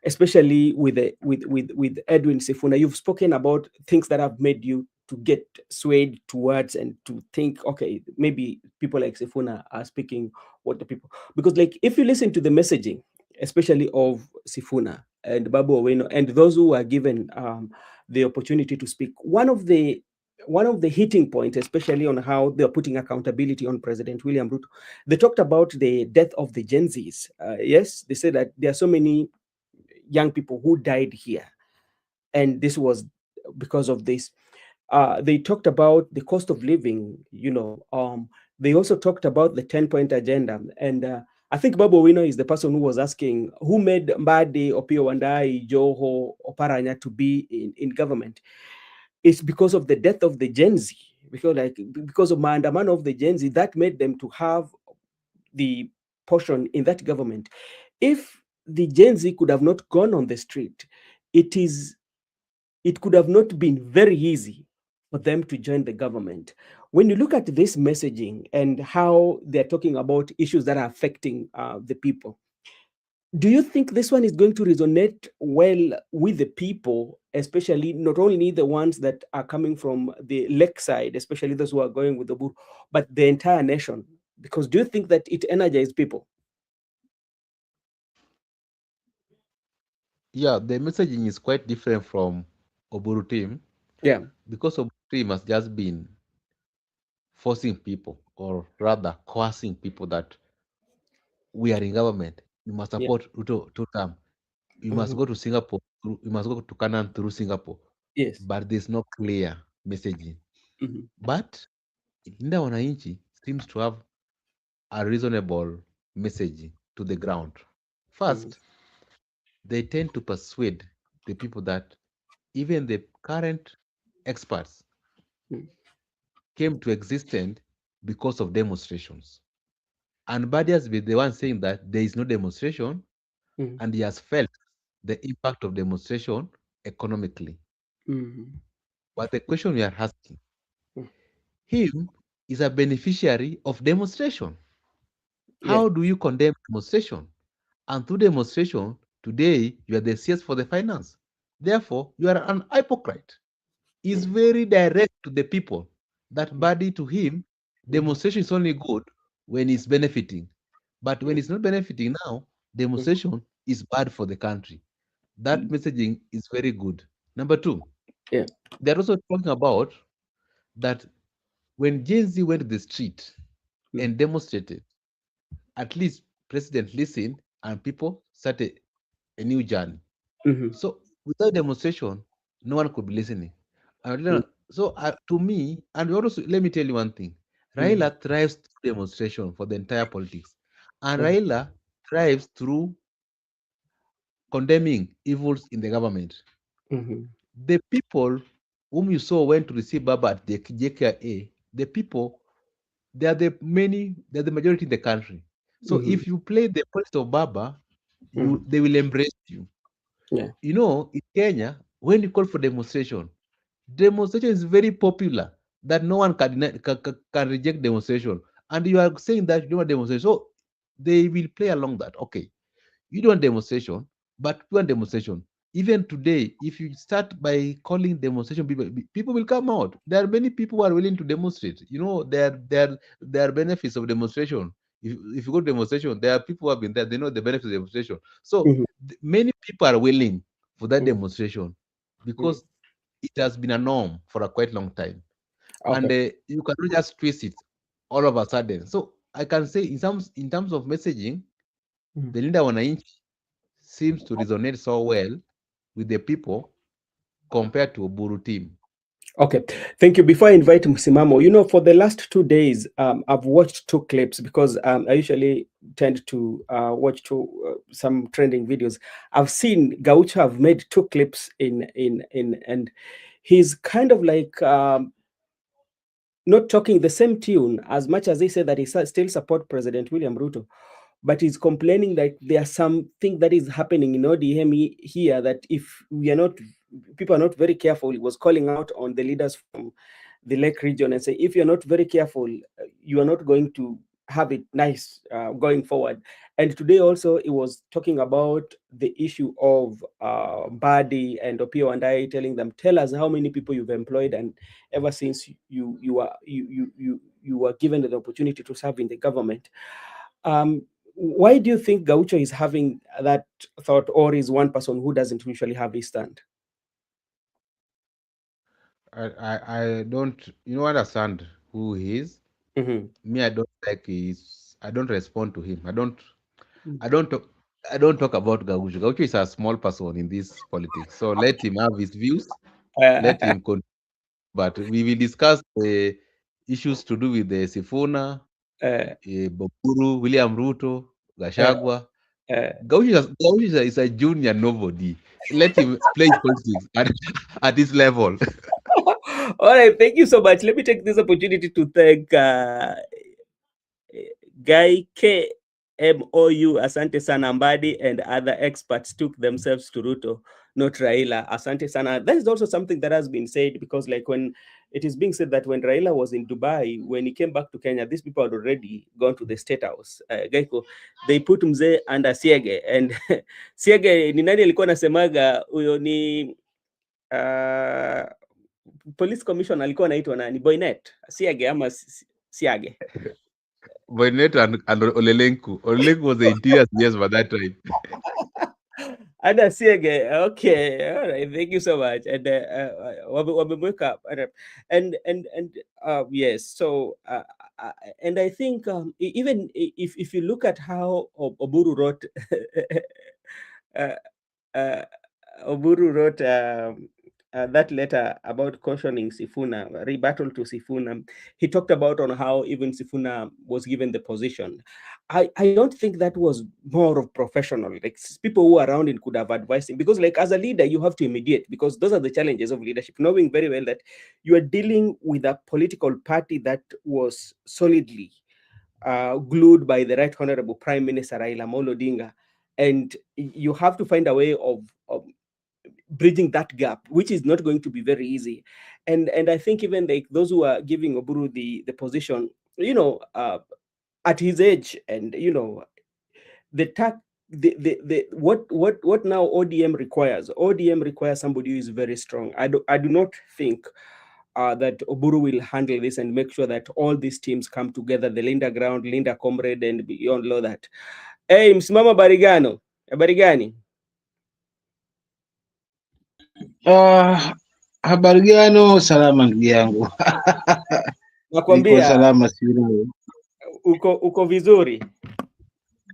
especially with with Edwin Sifuna. You've spoken about things that have made you to get swayed towards and to think, okay, maybe people like Sifuna are speaking what the people, because like if you listen to the messaging, especially of Sifuna and Babu Owino and those who are given the opportunity to speak, one of the hitting points, especially on how they're putting accountability on President William Ruto, they talked about the death of the Gen Zs. Yes, they said that there are so many young people who died here, and this was because of this. They talked about the cost of living. They also talked about the 10-point agenda, and I think Babu Wino is the person who was asking who made Mbadi, Opio Wandai, Joho, Oparanya to be in government. It's because of the death of the Gen Z, because of maandamano of the Gen Z that made them to have the portion in that government. If the Gen Z could have not gone on the street, it is it could have not been very easy for them to join the government. When you look at this messaging and how they're talking about issues that are affecting the people, do you think this one is going to resonate well with the people, especially not only the ones that are coming from the lake side, especially those who are going with the book, but the entire nation? Because do you think that it energizes people? Yeah, the messaging is quite different from Oburu team Yeah, because Oburu team has just been forcing people, or rather coercing people, that we are in government. You must yeah. support Ruto two term. You must Mhm. go to Singapore. You must go to Canaan through Singapore. Yes. But there's no clear messaging. Mhm. But Linda Wananchi seems to have a reasonable messaging to the ground. Mhm. First, they tend to persuade the people that even the current experts Mhm. came to existence because of demonstrations. And Badi has been the one saying that there is no demonstration, Mhm. and he has felt the impact of demonstration economically. Mhm. But the question we are asking, Mhm. him is a beneficiary of demonstration. Yeah. How do you condemn demonstration? And through demonstration, today you are the CS for the finance. Therefore, you are an hypocrite. Is Mhm. very direct to the people. That Mhm. body to him, Mhm. demonstration is only good when it's benefiting. But when Mhm. it's not benefiting now, Mhm. demonstration is bad for the country. That Mhm. messaging is very good. Number two, Yeah. they're also talking about that when Gen Z went to the street Mhm. and demonstrated, at least president listened and people started a new journey. Mhm. So without demonstration, no one could be listening. Mhm. So to me, and also let me tell you one thing: Mhm. Raila thrives through demonstration for the entire politics, and Yeah. Raila thrives through condemning evils in the government. Mhm. The people whom you saw went to receive Baba at the JKA, the people, they're the majority in the country. So Mhm. if you play the politics of Baba, Mhm. they will embrace you. Yeah. You know, in Kenya, when you call for demonstration is very popular, that no one can reject demonstration. And you are saying that you don't want demonstration. So they will play along that. Okay, you don't want demonstration, but you want demonstration. Even today, if you start by calling demonstration, people will come out. There are many people who are willing to demonstrate. You know, there are benefits of demonstration. If you go to demonstration, there are people who have been there. They know the benefits of demonstration. So Mhm. many people are willing for that Mhm. demonstration Mhm. because it has been a norm for a quite long time, and Okay. you cannot just twist it all of a sudden. So I can say in terms of messaging, Mhm. the Linda Wananchi seems to resonate so well with the people compared to Oburu team. Okay, thank you. Before I invite Msimamo, for the last 2 days, I've watched two clips because I usually tend to watch some trending videos. I've seen Gaucho have made two clips and he's kind of like not talking the same tune as much as he said that he still support President William Ruto, but he's complaining that there's something that is happening in ODM here that if we are not, people are not very careful. He was calling out on the leaders from the Lake region and say, if you're not very careful, you are not going to have it nice going forward. And today also, he was talking about the issue of Badi and Opio and I, telling them, tell us how many people you've employed, and ever since you were given the opportunity to serve in the government. Why do you think Gaucho is having that thought, or is one person who doesn't usually have his stand? I don't understand who he is. Mm-hmm. Me, I don't like his. I don't respond to him. I don't talk. I don't talk about Gaucho. Gaucho is a small person in this politics. So let him have his views. Let Uh, him but we will discuss the issues to do with the Sifuna, uh, Boburu, William Ruto, uh, Gashagwa. uh. Gaucho is a junior nobody. Let him play politics at this level. All right, thank you so much. Let me take this opportunity to thank Guy KMOU, Asante Sana Mbadi, and other experts took themselves to Ruto, not Raila. Asante Sana. That is also something that has been said, because, like, when it is being said that when Raila was in Dubai, when he came back to Kenya, these people had already gone to the State House. Gaiko, they put Mzee under Siege, and Siege ni nani alikuwa nasemaga huyo ni police commissioner alikuwa anaitwa nani? Boynet Siage ama Siage? Boynet and Olelenku. Olelenku was the interior CS by that time. Ada Siege. Okay, all right. Thank you so much. And wamemweka yes. So and I think even if you look at how Oburu wrote uh, uh, Oburu wrote that letter about cautioning Sifuna, rebuttal to Sifuna. He talked about on how even Sifuna was given the position. I don't think that was more of professional. Like, people who are around him could have advised him, because, like, as a leader, you have to mediate, because those are the challenges of leadership. Knowing very well that you are dealing with a political party that was solidly glued by the Right Honorable Prime Minister Raila Amolo Odinga, and you have to find a way of bridging that gap, which is not going to be very easy. And I think even like those who are giving Oburu the position, at his age, and the tack the what now ODM requires. ODM requires somebody who is very strong. I do not think that Oburu will handle this and make sure that all these teams come together, the Linda Ground, Linda Comrade, and beyond all that. Hey, msimama Barigano, habari gani? Habari gani? Salama ndugu yangu. Niko Nakwambia salama sio. uko vizuri.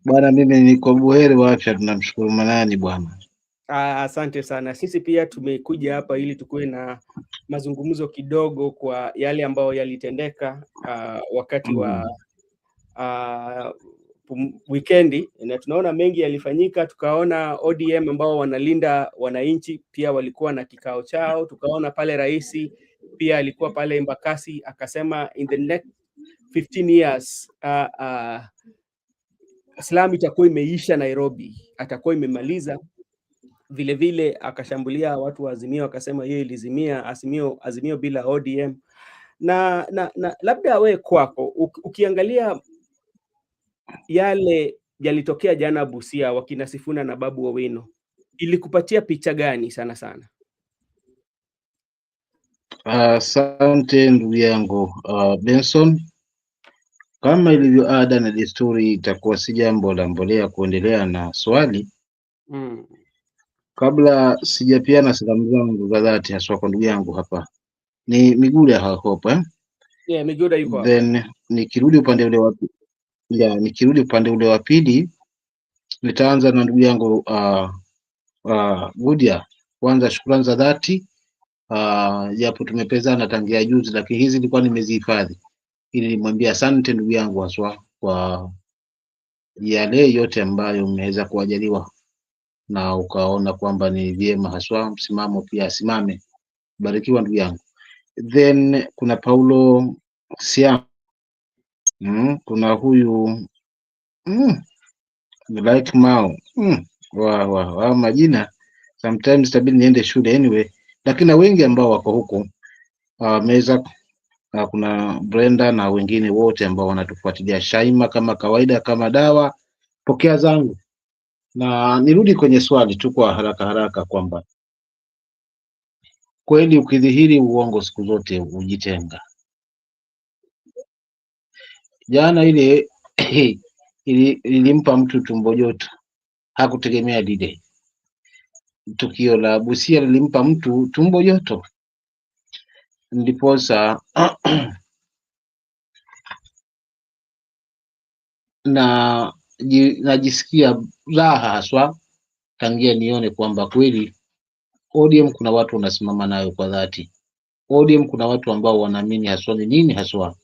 Bwana mimi niko buheri wa afya, tunamshukuru Manani bwana. Asante sana. Sisi pia tumekuja hapa ili tukuwe na mazungumzo kidogo kwa yale ambayo yalitendeka wakati wa wikendi, na tunaona mengi yalifanyika. Tukaona ODM ambao wanalinda wananchi pia walikuwa na kikao chao. Tukaona pale rais pia alikuwa pale Embakasi, akasema in the next 15 years Slum itakuwa imeisha Nairobi, atakuwa imemaliza. vile vile akashambulia watu wa Azimio, akasema yeye ilizimia Azimio bila ODM. Na labda we kwako ukiangalia yale yalitokea jana Busia, wakina Sifuna na Babu Owino, ilikupatia picha gani sana sana? Asante ndugu yangu Benson. Kama ilivyo ada na desturi, itakuwa si jambo la mbolea kuendelea na swali. Kabla sijapiana salamu zangu za dhati haswa kwa ndugu yangu hapa, ni Miguda hapo Yeah, Miguda yuko hapa. Then nikirudi upande ule wa pili, nitaanza na ndugu yangu Busia. Kwanza shukrani za dhati, japo tumepezana tangia juzi, lakini hizi nilikuwa nimezihifadhi ili nimwambia asante ndugu yangu haswa kwa yale yote ambayo mmeweza kuajaliwa na ukaona kwamba ni vyema haswa msimamo pia asimame. Barikiwa ndugu yangu. Then kuna Paulo Siam, kuna huyu like Mao, wa majina sometimes tabidi niende shule anyway, lakini na wengi ambao wako huko meza, kuna Brenda na wengine wote ambao wanatufuatilia. Shaima, kama kawaida, kama dawa, pokea zangu. Na nirudi kwenye swali tu kwa haraka haraka kwamba kweli ukidhihiri uongo siku zote ujitenga. Jana ile ilimpa mtu tumbo joto, hakutegemea lile tukio la Busia lilimpa mtu tumbo joto, ndiposa na najisikia raha haswa tangia nione kwamba kweli ODM kuna watu wanasimama nayo kwa dhati. ODM kuna watu ambao wanaamini haswa ni nini haswa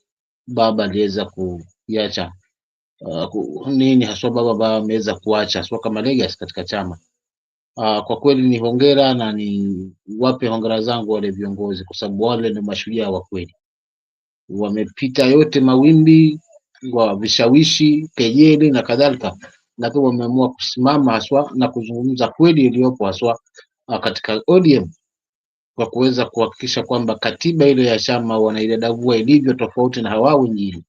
baba aliweza kuacha, nini haswa baba ameweza kuacha haswa kama legacy katika chama. Kwa kweli ni hongera, na ni wape hongera zangu wale viongozi, kwa sababu wale ni mashujaa wa kweli. Wamepita yote mawimbi wa vishawishi, kejeli na kadhalika, lakini wameamua kusimama haswa na kuzungumza kweli iliyopo haswa katika ODM, kwa kuweza kuhakikisha kwamba katiba ile ya chama wanaidadavua ilivyo, tofauti na hawa wengine.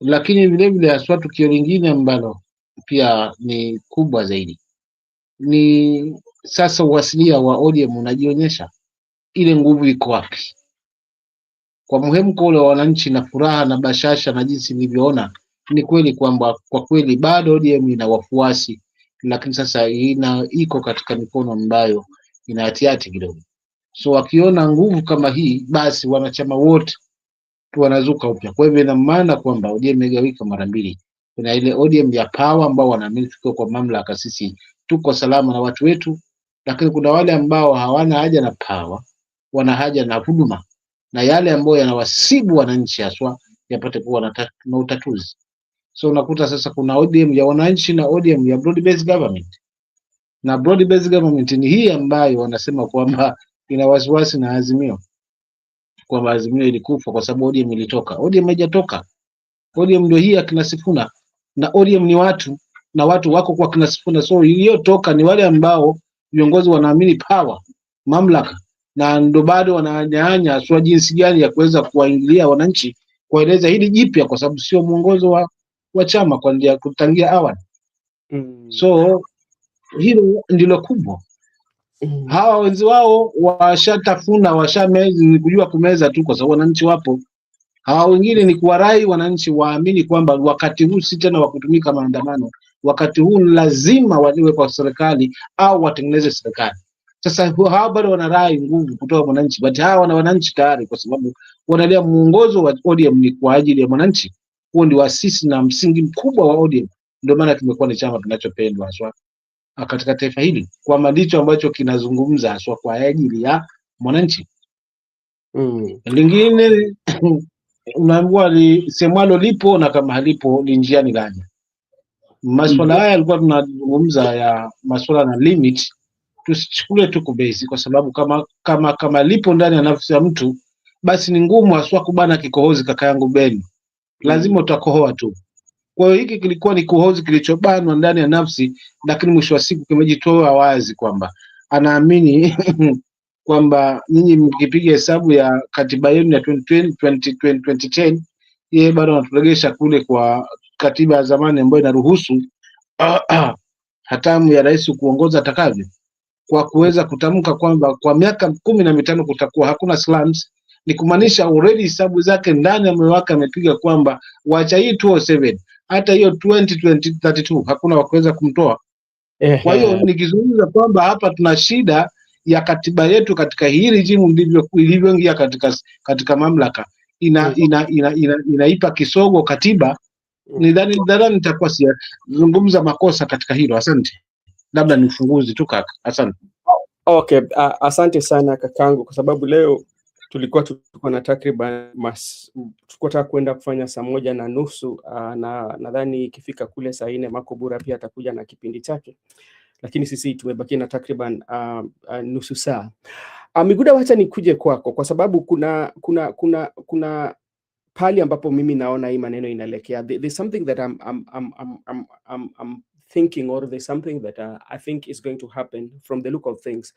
Lakini vile vile haswa tukio lingine ambalo pia ni kubwa zaidi ni sasa uasilia wa ODM unajionyesha, ile nguvu iko wapi? Kwa mhemko ule wa wananchi na furaha na bashasha na jinsi nilivyoona, ni kweli kwamba kwa kweli bado ODM ina wafuasi, lakini sasa iko katika mikono ambayo ina hatihati kidogo. So wakiona nguvu kama hii, basi wanachama wote wanazuka upya. Kwa hivyo ina maana kwamba ODM imegawika mara mbili. Kuna ile ODM ya power ambao wanaamini tuko kwa mamlaka, sisi tuko salama na watu wetu, lakini kuna wale ambao hawana haja na power, wana haja na huduma, na yale ambayo yanawasibu wananchi haswa yapate kuwa na utatuzi. So unakuta sasa kuna ODM ya wananchi na ODM ya broad based government. Na broad based government ni hii ambayo wanasema kwamba ina wasiwasi na Azimio, kwamba Azimio ilikufa kwa sababu ODM ilitoka. ODM haijatoka. ODM ndio hii akina Sifuna, na ODM ni watu, na watu wako kwa akina Sifuna. So iliyotoka ni wale ambao viongozi wanaamini power, mamlaka, na ndo bado wananyanya sio jinsi gani ya kuweza kuwaingilia wananchi, kueleza hili jipya, kwa sababu sio mwongozo wa chama kwa ndia kutangia awali. So hilo ndilo kubwa. Hawa wenzi wao washatafuna, washamezi kujua kumeza tu, kwa sababu wananchi wapo. Hawa wengine ni kuwarai wananchi waamini kwamba wakati huu si tena wa kutumika maandamano, wakati huu lazima waliwe kwa serikali au watengeneze serikali. Sasa hawa bado wanarai nguvu kutoka wananchi, but hawa wana wananchi tayari, kwa sababu wanalia muongozo wa ODM ni kwa ajili ya wananchi. Huo ndio asisi na msingi mkubwa wa ODM, ndio maana kimekuwa ni chama kinachopendwa haswa katika taifa hili, kwa malicho ambacho kinazungumza haswa kwa ajili ya mwananchi. Lingine unaambiwa lisemwalo lipo, na kama halipo linjiani laja. Masuala haya yalikuwa tunazungumza ya masuala na limit, tusichukue tu kubezi, kwa sababu kama lipo ndani ya nafsi ya mtu, basi ni ngumu haswa kubana kikohozi. Kaka yangu Ben, lazima utakohoa tu. Kwa hiyo hiki kilikuwa ni kohozi kilichobanwa ndani ya nafsi, lakini mwisho wa siku kimejitoa wazi kwamba anaamini kwamba nyinyi mkipiga hesabu ya katiba yenu ya 2010 yeye bado anaturegesha kule kwa katiba ya zamani ambayo inaruhusu hatamu ya rais kuongoza atakavyo, kwa kuweza kutamka kwamba kwa miaka 15 kutakuwa hakuna slums. Ni kumaanisha already hesabu zake ndani ya moyo wake amepiga kwamba wacha hii 2007 hata hiyo 2032 hakuna wakuweza kumtoa. Kwa hiyo Ehe. nikizungumza kwamba hapa tuna shida ya katiba yetu katika hii rejimu ilivyoingia katika mamlaka inaipa kisogo katiba. Nadhani nitakuwa siyazungumza makosa katika hilo. Asante, labda ni ufunguzi tu kaka. Asante. Okay, asante sana kakangu, kwa sababu leo tulikuwa na takriban tulikuwa tunataka kwenda kufanya saa 1:30, na nadhani ikifika kule saa 4 Makobura pia atakuja na kipindi chake, lakini sisi tumebaki na takriban nusu saa. Miguda, wacha nikuje kwako kwa sababu kuna pali ambapo mimi naona hii maneno inaelekea. There's something that I'm thinking, or there's something that I think is going to happen from the look of things.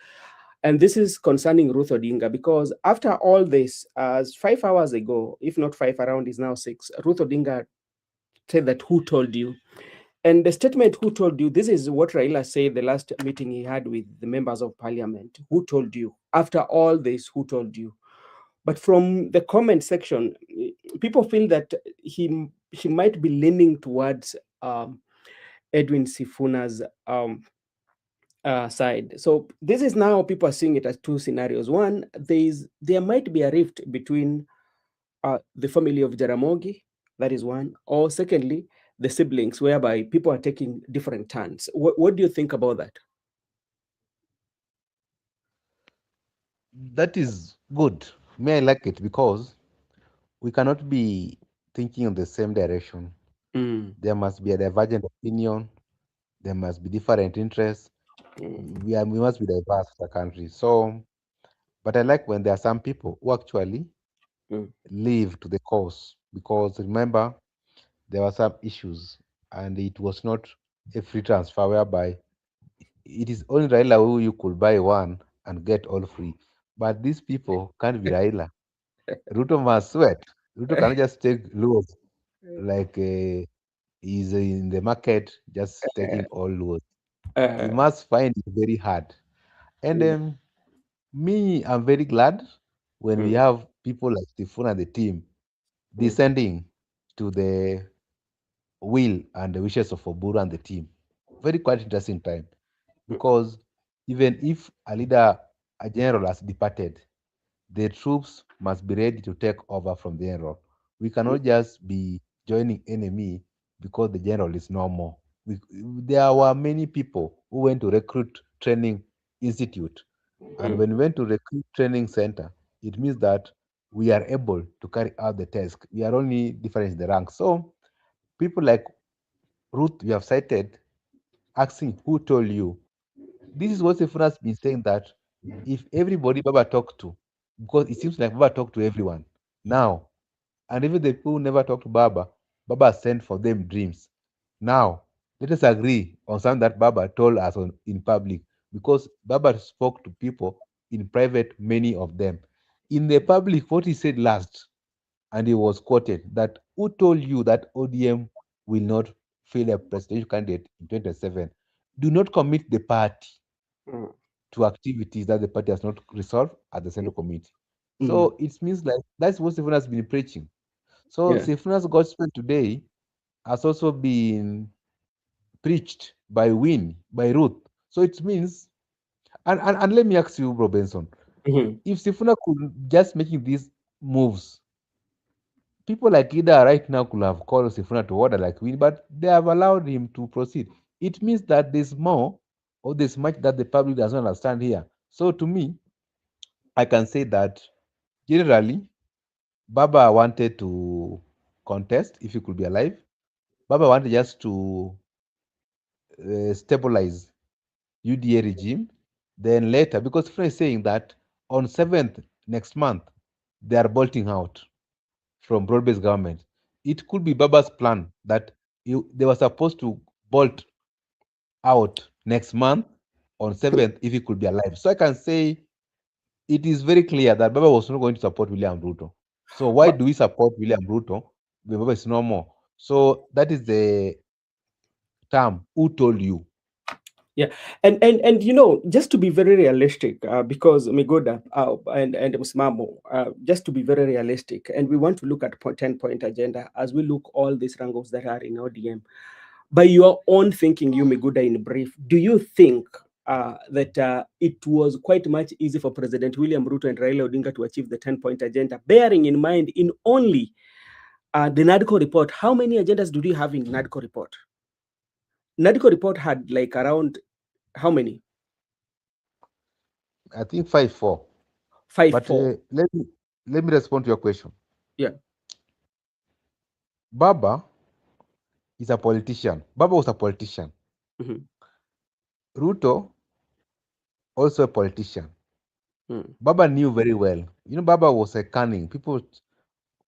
And this is concerning Ruth Odinga, because after all this, 5 hours ago, if not 5, around is now 6, Ruth Odinga said that, "Who told you?" And the statement, "Who told you?" this is what Raila said the last meeting he had with the members of parliament. Who told you? After all this, who told you? But from the comment section, people feel that he might be leaning towards Edwin Sifuna's side. So this is now, people are seeing it as two scenarios. One, there might be a rift between the family of Jaramogi, that is one. Or secondly, the siblings, whereby people are taking different turns. What do you think about that? That is good. May I like it because we cannot be thinking in the same direction. There must be a divergent opinion. There must be different interests. We must be diverse as a country. So, but I like when there are some people who actually live to the cause, because remember there were some issues and it was not a free transfer whereby it is only Raila who you could buy one and get all free. But these people can't be Raila. Ruto must sweat. Ruto cannot just take loads like he's in the market just taking all loads. He must find it very hard. And me, I'm very glad when we have people like Sifuna and the team descending to the will and the wishes of Oburu and the team. Very quite interesting time, because even if a leader, a general has departed, the troops must be ready to take over from the general. We cannot just be joining enemy because the general is no more. There were many people who went to recruit training institute, and when we went to recruit training center, it means that we are able to carry out the task. We are only different in the rank. So people like Ruth, you have cited, asking who told you. This is what Sifuna has been saying, that if everybody Baba talked to, because it seems like Baba talked to everyone now, and even the people who never talked to Baba, Baba sent for them dreams. Now, let us agree on something that Baba told us in public, because Baba spoke to people in private, many of them. In the public, what he said last, and he was quoted, that who told you that ODM will not fail a presidential candidate in 2027? Do not commit the party to activities that the party has not resolved at the central committee. So it means like that's what Sifuna has been preaching. So Sifuna's gospel today has also been preached by Win, by Ruth. So it means, and let me ask you, Bro Benson, if Sifuna could just making these moves, people like Ida right now could have called Sifuna to order like Win, but they have allowed him to proceed. It means that there's more, or there's much that the public does not understand here. So to me, I can say that generally, Baba wanted to contest if he could be alive. Baba wanted just to stabilize UDA regime. Then later, because Sifuna is saying that on 7th next month, they are bolting out from broad-based government. It could be Baba's plan that they were supposed to bolt out next month on 7th if he could be alive. So I can say it is very clear that Baba was not going to support William Ruto. So why But do we support William Ruto when Baba is no more? So that is the term, who told you? yeah, and you know, just to be very realistic, because Migoda and Msimamo, just to be very realistic, and we want to look at 10-point agenda as we look all these wrangles that are in ODM. By your own thinking, you Miguda, in brief, do you think that it was quite much easy for President William Ruto and Raila Odinga to achieve the 10-point agenda, bearing in mind in only the NADCO report? How many agendas do you have in NADCO report? NADCO report had like around how many? I think 5-4. Five, But four. let me respond to your question. Yeah. Baba is a politician. Baba was a politician. Mm-hmm. Ruto also a politician. Mm. Baba knew very well. You know, Baba was a cunning.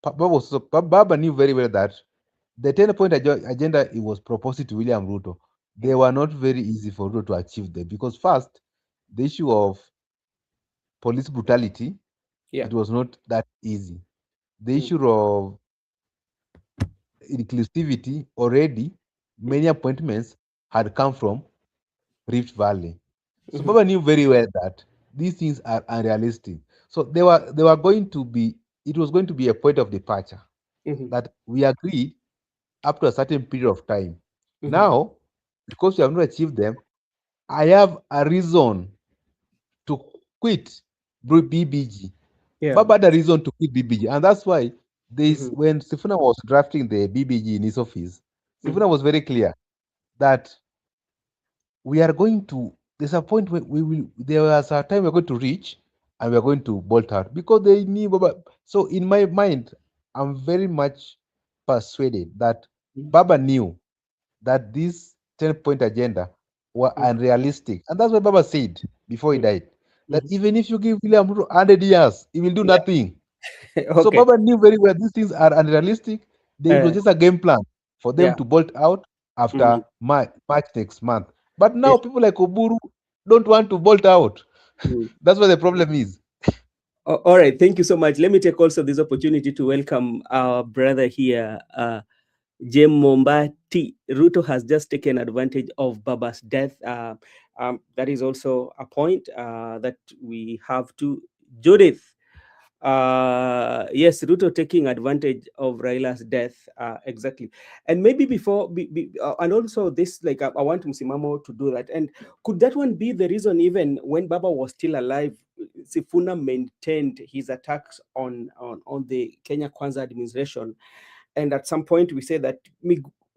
Baba knew very well that the 10-point agenda it was proposed to William Ruto, they were not very easy for Ruto to achieve them because first, the issue of police brutality, Yeah. it was not that easy. The Mm. issue of inclusivity, already Mm. many appointments had come from Rift Valley. So Mm-hmm. Baba knew very well that these things are unrealistic. So they were going to be, it was going to be a point of departure Mm-hmm. that we agreed up to a certain period of time. Mm-hmm. Now, because we have not achieved them, I have a reason to quit BBG. Yeah. Baba had a reason to quit BBG, and that's why this Mm-hmm. when Sifuna was drafting the BBG in his office, Mm-hmm. Sifuna was very clear that we are going to. There's a point where we will. There was a time we're going to reach, and we're going to bolt out because they knew Baba. So in my mind, I'm very much persuaded that Baba knew that this 10-point agenda were unrealistic. And that's what Baba said before he died. That Mm-hmm. even if you give William Ruto 100 years, he will do Yeah. nothing. So Okay. Baba knew very well these things are unrealistic. It was just a game plan for them Yeah. to bolt out Mm-hmm. after March next month. But Yeah. now people like Oburu don't want to bolt out. Mm. That's what the problem is. All right. Thank you so much. Let me take also this opportunity to welcome our brother here, Jem Mombati. Ruto has just taken advantage of Baba's death. That is also a point that we have to. Judith. Yes, Ruto taking advantage of Raila's death. Exactly. And maybe before, and also this, like, I want Msimamo to do that. And could that one be the reason, even when Baba was still alive, Sifuna maintained his attacks on the Kenya Kwanza administration? And at some point, we say that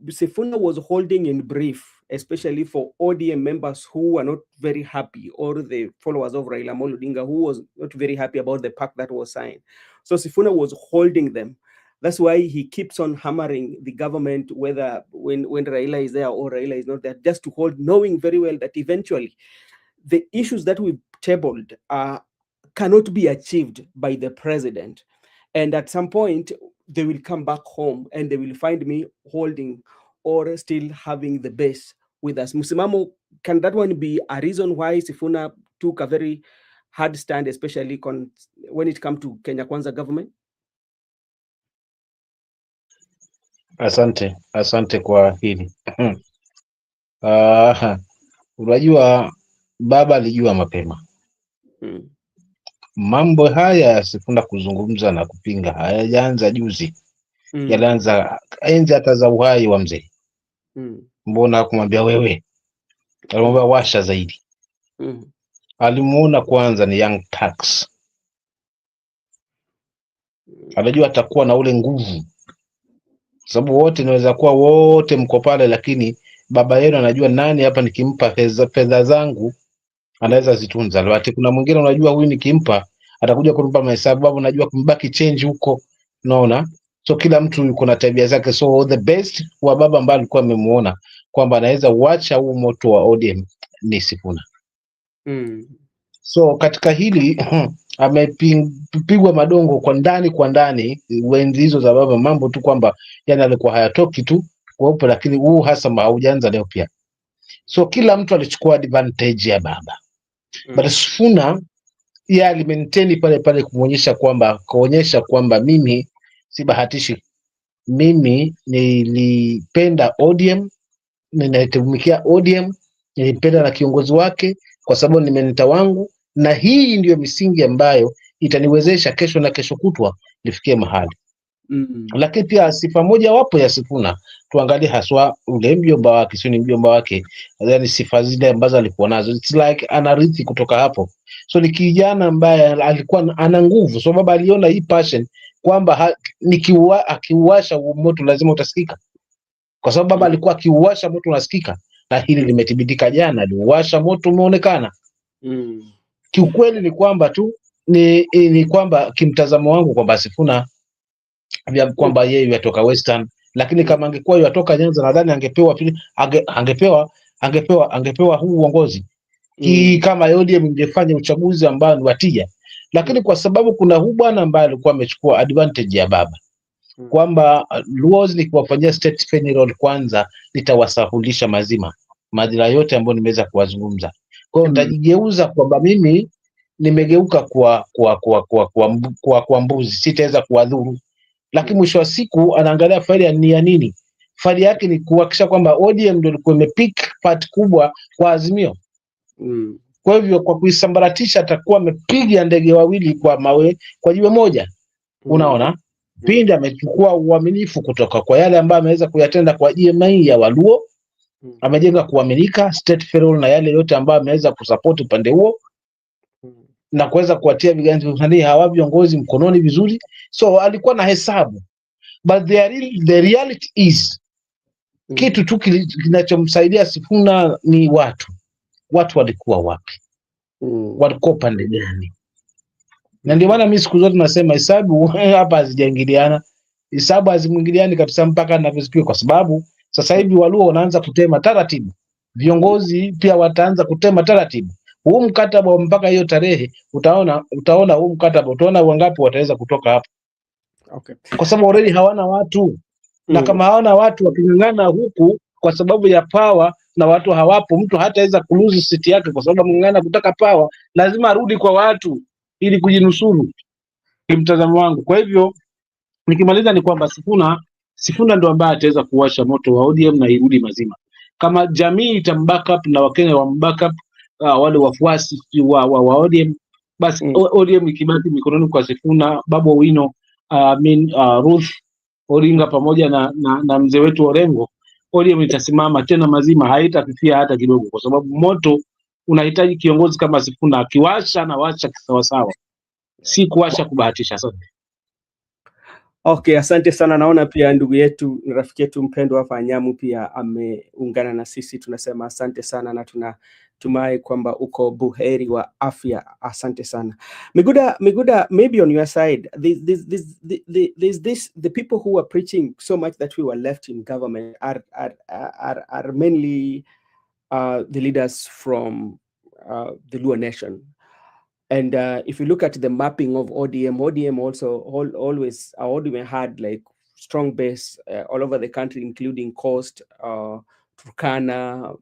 Sifuna was holding in brief, especially for ODM members who were not very happy, or the followers of Raila Amolo Odinga who was not very happy about the pact that was signed. So Sifuna was holding them. That's why he keeps on hammering the government, whether when Raila is there or Raila is not there, just to hold, knowing very well that eventually the issues that we've tabled cannot be achieved by the president. And at some point, they will come back home and they will find me holding or still having the base with us. Musimamo, can that one be a reason why Sifuna took a very hard stand, especially when it comes to Kenya Kwanza government? Asante kwa hili. Unajua baba alijua mapema mambo haya ya Sifuna kuzungumza na kupinga hayajaanza juzi, yalianza enzi hata za uhai wa mzee. Mbona hakumwambia wewe? Alimwambia washa zaidi. Alimuona kwanza ni young tax, anajua atakuwa na ule nguvu, sababu wote inaweza kuwa wote mko pale, lakini baba yenu anajua nani hapa nikimpa fedha zangu anaweza zitunza. Lakini kuna mwingine unajua huyu nikimpa atakuja kunipa mahesabu, babu najua kumbaki change huko, unaona. So kila mtu yuko na tabia zake, so the best wa baba ambaye alikuwa amemuona kwamba anaweza uacha huu moto wa ODM ni Sifuna. So katika hili amepigwa madongo kwa ndani wenzi hizo za baba, mambo tu kwamba yani alikuwa hayatoki tu kuwepo, lakini huu hasama haujaanza leo pia. So kila mtu alichukua advantage ya baba. But Sifuna yeye alimaintain pale pale kuonyesha kwamba mimi sibahatishi, mimi nilipenda ODM, ninatumikia ODM, nilipenda na kiongozi wake kwa sababu ni mentor wangu, na hii ndiyo misingi ambayo itaniwezesha kesho na kesho kutwa nifikie mahali. Lakini pia sifa moja wapo ya Sifuna, tuangalie haswa ule mjomba wake, sio ni mjomba wake, yani sifa zile ambazo alikuwa nazo, it's like anarithi kutoka hapo. So ni kijana ambaye alikuwa ana nguvu, so baba aliona hii passion kwamba akiuasha moto lazima utasikika, kwa sababu baba alikuwa akiuasha moto unasikika, na hili limethibitika jana, aliuasha moto umeonekana. Kiukweli ni kwamba tu ni kwamba kimtazamo wangu kwamba Sifuna kwamba yeye yatoka Western, lakini kama angekuwa yatoka Nyanza nadhani angepewa huu uongozi. Kama ODM ingefanya uchaguzi ambao ni watija, lakini kwa sababu kuna huu bwana ambaye alikuwa amechukua advantage ya baba kwamba Luos nikiwafanyia state funeral kwanza nitawasahulisha madhila yote ambayo nimeweza kuwazungumza. Kwa hiyo nitajigeuza kwamba mimi nimegeuka kwa mbuzi, sitaweza kuwadhuru. Lakini mwisho wa siku anaangalia faida ni ya nini? Faida yake ni kuhakikisha kwamba ODM ndio ilikuwa imepick part kubwa kwa Azimio. Kwa hivyo kwa kuisambaratisha atakuwa amepiga ndege wawili kwa jiwe moja. Unaona? Pindi amechukua uaminifu kutoka kwa yale ambayo ameweza kuyatenda kwa jamii ya Waluo, amejenga kuaminika state federal na yale yote ambayo ameweza kusupport upande huo, na kuweza kuwatia viganzi hawa viongozi mkononi vizuri. So alikuwa na hesabu, but the reality is kitu tu kinachomsaidia Sifuna ni watu walikuwa wapi, walikuwa pande gani. Na ndio maana mimi siku zote nasema hesabu hapa hazijaingiliana, hesabu hazimwingiliani kabisa mpaka ninavyosikia, kwa sababu sasa hivi Waluo wanaanza kutema taratibu, viongozi pia wataanza kutema taratibu. Huu mkataba mpaka hiyo tarehe utaona huu mkataba, utaona wangapi wataweza kutoka hapo. Okay. Kwa sababu already hawana watu. Na kama hawana watu waking'ang'ana huku kwa sababu ya power na watu hawapo, mtu hataweza kuluzi siti yake kwa sababu mng'ang'ana kutaka power, lazima arudi kwa watu ili kujinusuru, kimtazamo wangu. Kwa hivyo nikimaliza ni kwamba Sifuna ndo ambaye ataweza kuwasha moto wa ODM na irudi mazima. Kama jamii itambackup na Wakenya wambackup wale wafuasi wa ODM, basi ODM ikibaki mikononi kwa Sifuna, Babu Owino, Ruth Odinga pamoja na mzee wetu Orengo, ODM itasimama tena mazima, haitafifia hata kidogo, kwa sababu moto unahitaji kiongozi kama Sifuna, akiwasha na washa kisawasawa, si kuwasha kubahatisha. Asante. Okay, asante sana. Naona pia ndugu yetu, rafiki yetu mpendwa hapa Nyamu pia ameungana na sisi. Tunasema asante sana na tunatumai kwamba uko buheri wa afya. Asante sana. Miguda, maybe on your side, the people who are preaching so much that we were left in government are mainly the leaders from the Luo nation. And if you look at the mapping of ODM also always had like strong base all over the country, including Coast, Turkana,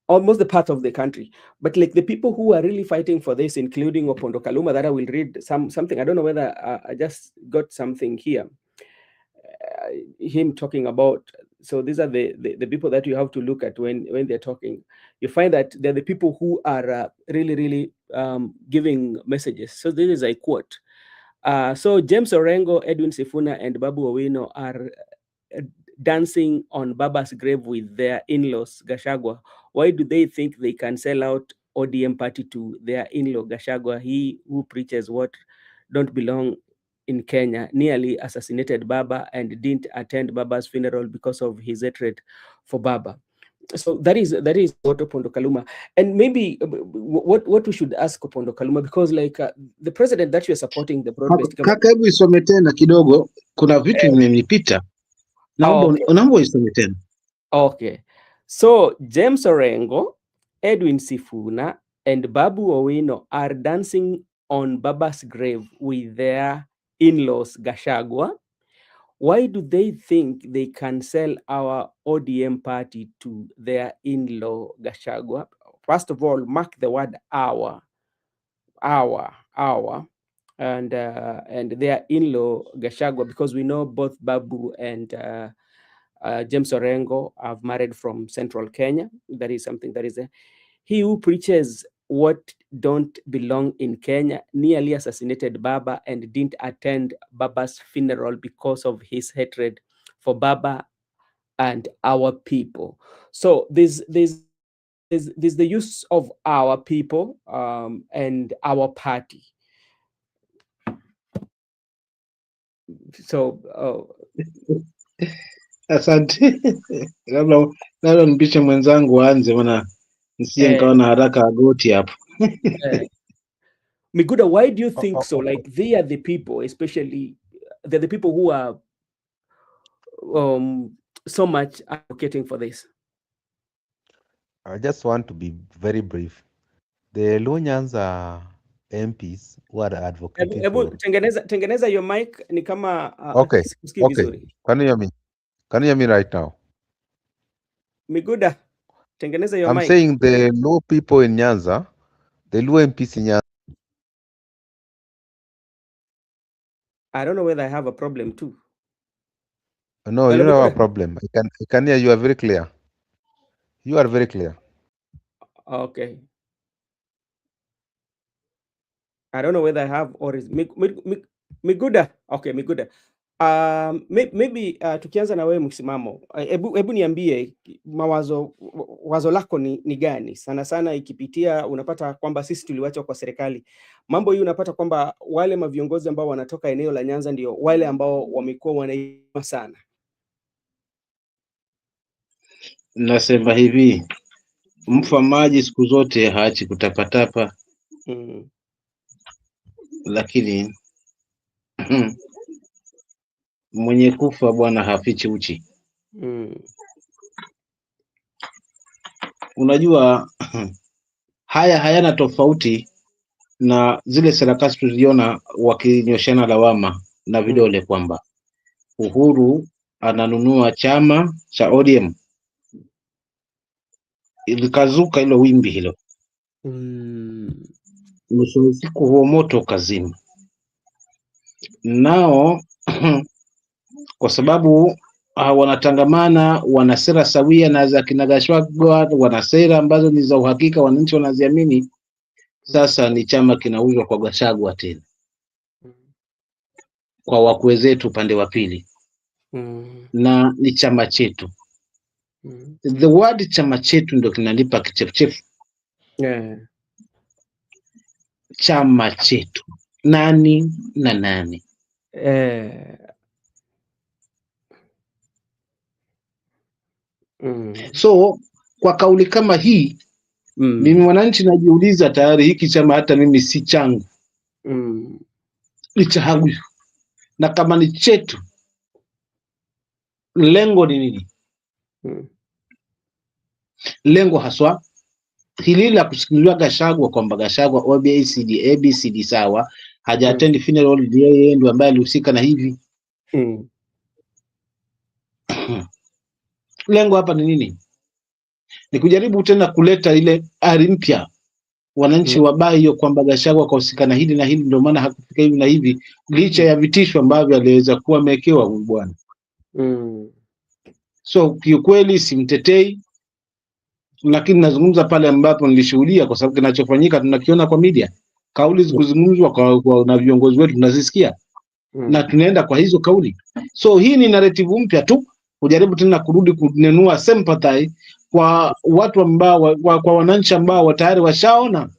almost the part of the country. But like the people who are really fighting for this, including Opondo Kaluma, that I will read something. I don't know whether I just got something here. Him talking about. So these are the people that you have to look at when they're talking. You find that they're the people who are really giving messages. So this is a quote. So James Orengo, Edwin Sifuna, and Babu Owino are dancing on Baba's grave with their in-laws, Gachagua. Why do they think they can sell out ODM party to their in-law, Gachagua, he who preaches what don't belong in Kenya, nearly assassinated Baba and didn't attend Baba's funeral because of his hatred for Baba? So that is what Opondo Kaluma, and maybe what we should ask Opondo Kaluma, because like the president that you are supporting, the broad-based government. Kaka, hebu isome tena kidogo, kuna vitu vimenipita. Naomba isome tena. Okay. So James Orengo, Edwin Sifuna, and Babu Owino are dancing on Baba's grave with their in-laws, Gachagua. why do they think they can sell our ODM party to their in-law Gachagua? First of all, mark the word our, and their in-law Gachagua, because we know both Babu and James Orengo have married from Central Kenya. That is something that is he who preaches what don't belong in Kenya nearly assassinated Baba and didn't attend Baba's funeral because of his hatred for Baba and our people. So there's the use of our people and our party. So Asante. labda nipishe mwenzangu aanze, maana nisije nikawa na haraka agoti hapo. Miguda, why do you think so? Like, they are the people, especially they're the people who are so much advocating for this. I just want to be very brief. The Luo Nyanza MPs who are advocating for... Tengeneza your mic, ni kama Okay. vizuri. Can you hear me? Can you hear me right now? Miguda, tengeneza your I'm mic. saying the Luo people in Nyanza, the Luo MPs in Nyanza. I don't know whether I have a problem too. No, you don't have a problem. I can hear you. Are very clear. You are very clear. Okay. I don't know whether I have or is Miguda. Okay, Miguda. Maybe tukianza na wewe msimamo, hebu niambie wazo lako ni gani? Sana sana ikipitia unapata kwamba sisi tuliwachwa kwa serikali. Mambo hii unapata kwamba wale maviongozi ambao wanatoka eneo la Nyanza ndio wale ambao wamekuwa wanaima sana. Nasema hivi, mfa maji siku zote haachi kutapatapa. Lakini mwenye kufa bwana hafichi uchi. Unajua haya hayana tofauti na zile sarakasi tuliona wakinyoshana lawama na vidole kwamba Uhuru ananunua chama cha ODM. Ilikazuka hilo wimbi hilo. Mwisho wa siku huo moto kazima. Nao kwa sababu wanatangamana, wana sera sawia na za kina Gachagua, wana sera ambazo ni za uhakika, wananchi wanaziamini. Sasa ni chama kinauzwa kwa Gachagua tena, kwa wakwe zetu upande wa pili, na ni chama chetu. The word chama chetu ndio kinanipa kichefuchefu. Chama chetu, nani na nani? So kwa kauli kama hii mimi mwananchi najiuliza, tayari hiki chama hata mimi si changu, ni changu. Na kama ni chetu, lengo ni nini? Lengo haswa hili la kusikiliwa Gachagua kwamba Gachagua ABCD sawa, hajaattend funeral, yeye ndio ambaye alihusika na hivi. Lengo hapa ni nini? Ni kujaribu tena kuleta ile ari mpya, wananchi wabai hiyo kwamba Gachagua kahusika na hili na hili, ndio maana hakufika hivi na hivi, licha ya vitisho ambavyo aliweza kuwa amewekewa huyu bwana. So kiukweli simtetei, lakini nazungumza pale ambapo nilishuhudia, kwa sababu kinachofanyika tunakiona kwa media, kauli zikuzungumzwa kwa na viongozi wetu tunazisikia, na tunaenda kwa hizo kauli. So hii ni narrative mpya tu, kujaribu tena kurudi kunenua sympathy kwa watu ambao kwa wananchi ambao tayari washaona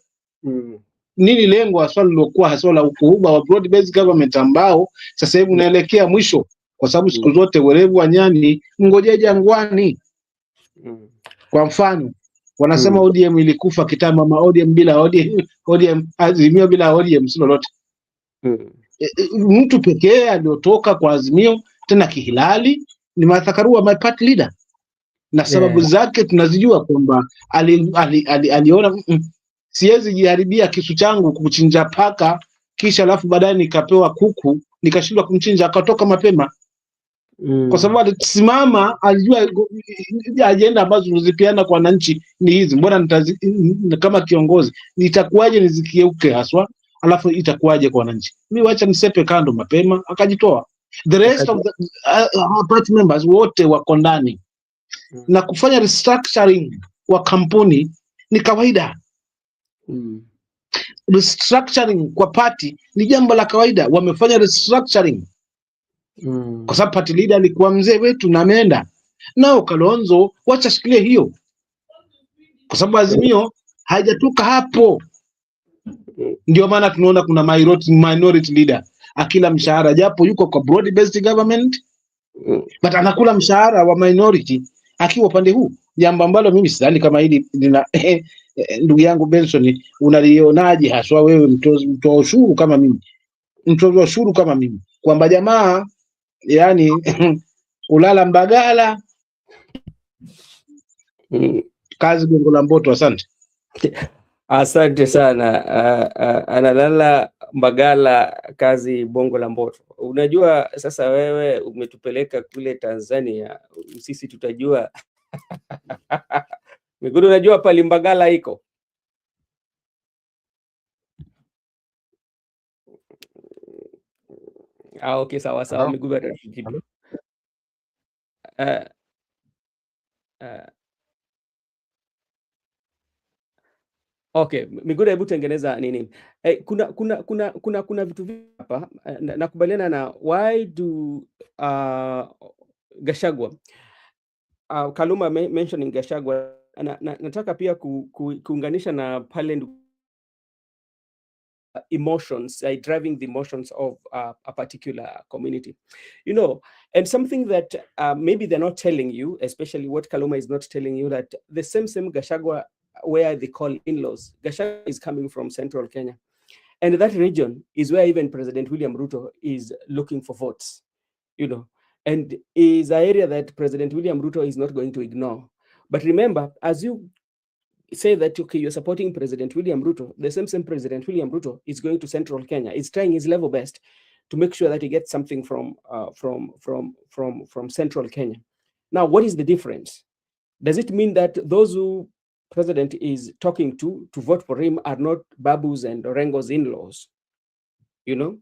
nini lengo hasa lilokuwa hasa la ukuhuba wa broad based government ambao sasa hivi unaelekea mwisho, kwa sababu siku zote werevu wa nyani ngoje jangwani. Kwa mfano wanasema ODM ilikufa kitambo, ama ODM bila ODM Azimio bila ODM si lolote. Mtu pekee aliotoka kwa Azimio tena kihilali ni Martha Karua, my party leader, na sababu zake tunazijua kwamba aliona siwezi jiharibia kisu changu kuchinja paka kisha alafu baadaye nikapewa kuku nikashindwa kumchinja, akatoka mapema. kwa sababu alisimama, alijua ajenda ambazo tunazipeana kwa wananchi ni hizi. Mbona kama kiongozi nitakuwaje nizikieuke haswa, alafu itakuwaje kwa wananchi? Mimi wacha nisepe kando mapema, akajitoa. The rest of the party members wote wako ndani na kufanya restructuring wa kampuni ni kawaida. Restructuring kwa party ni jambo la kawaida, wamefanya restructuring kwa sababu party leader alikuwa mzee wetu na ameenda nao. Kalonzo wacha shikilie hiyo, kwa sababu Azimio haijatoka hapo. Ndio maana tunaona kuna minority leader akila mshahara, japo yuko kwa broad based government but anakula mshahara wa minority akiwa upande huu, jambo ambalo mimi sidhani kama hili lina ndugu yangu Benson, unalionaje haswa wewe mtoa ushuru kama mimi, mtoa ushuru kama mimi, kwamba jamaa yani ulala Mbagala kazi Gongo la Mboto. Asante. Asante sana. Analala Mbagala kazi Bongo la Mboto. Unajua sasa wewe umetupeleka kule Tanzania, sisi tutajua Migudu, unajua pali Mbagala iko? Okay, sawa sawa, Migudu atajibu. Okay, Migudu, hebu tengeneza nini? Kuna vitu hapa nakubaliana na why do Gachagua Kaluma mentioning Gachagua, nataka pia kuunganisha na pale emotions, driving the emotions of a particular community, you know, and something that maybe they're not telling you, especially what Kaluma is not telling you, that the same Gachagua where they call in-laws, Gachagua is coming from central Kenya, and that region is where even President William Ruto is looking for votes, you know, and is an area that President William Ruto is not going to ignore. But remember, as you say that, okay, you're supporting President William Ruto, the same President William Ruto is going to central Kenya, is trying his level best to make sure that he gets something from central Kenya. Now, what is the difference? Does it mean that those who President is talking to vote for him are not Babu's and Orengo's in-laws? You know,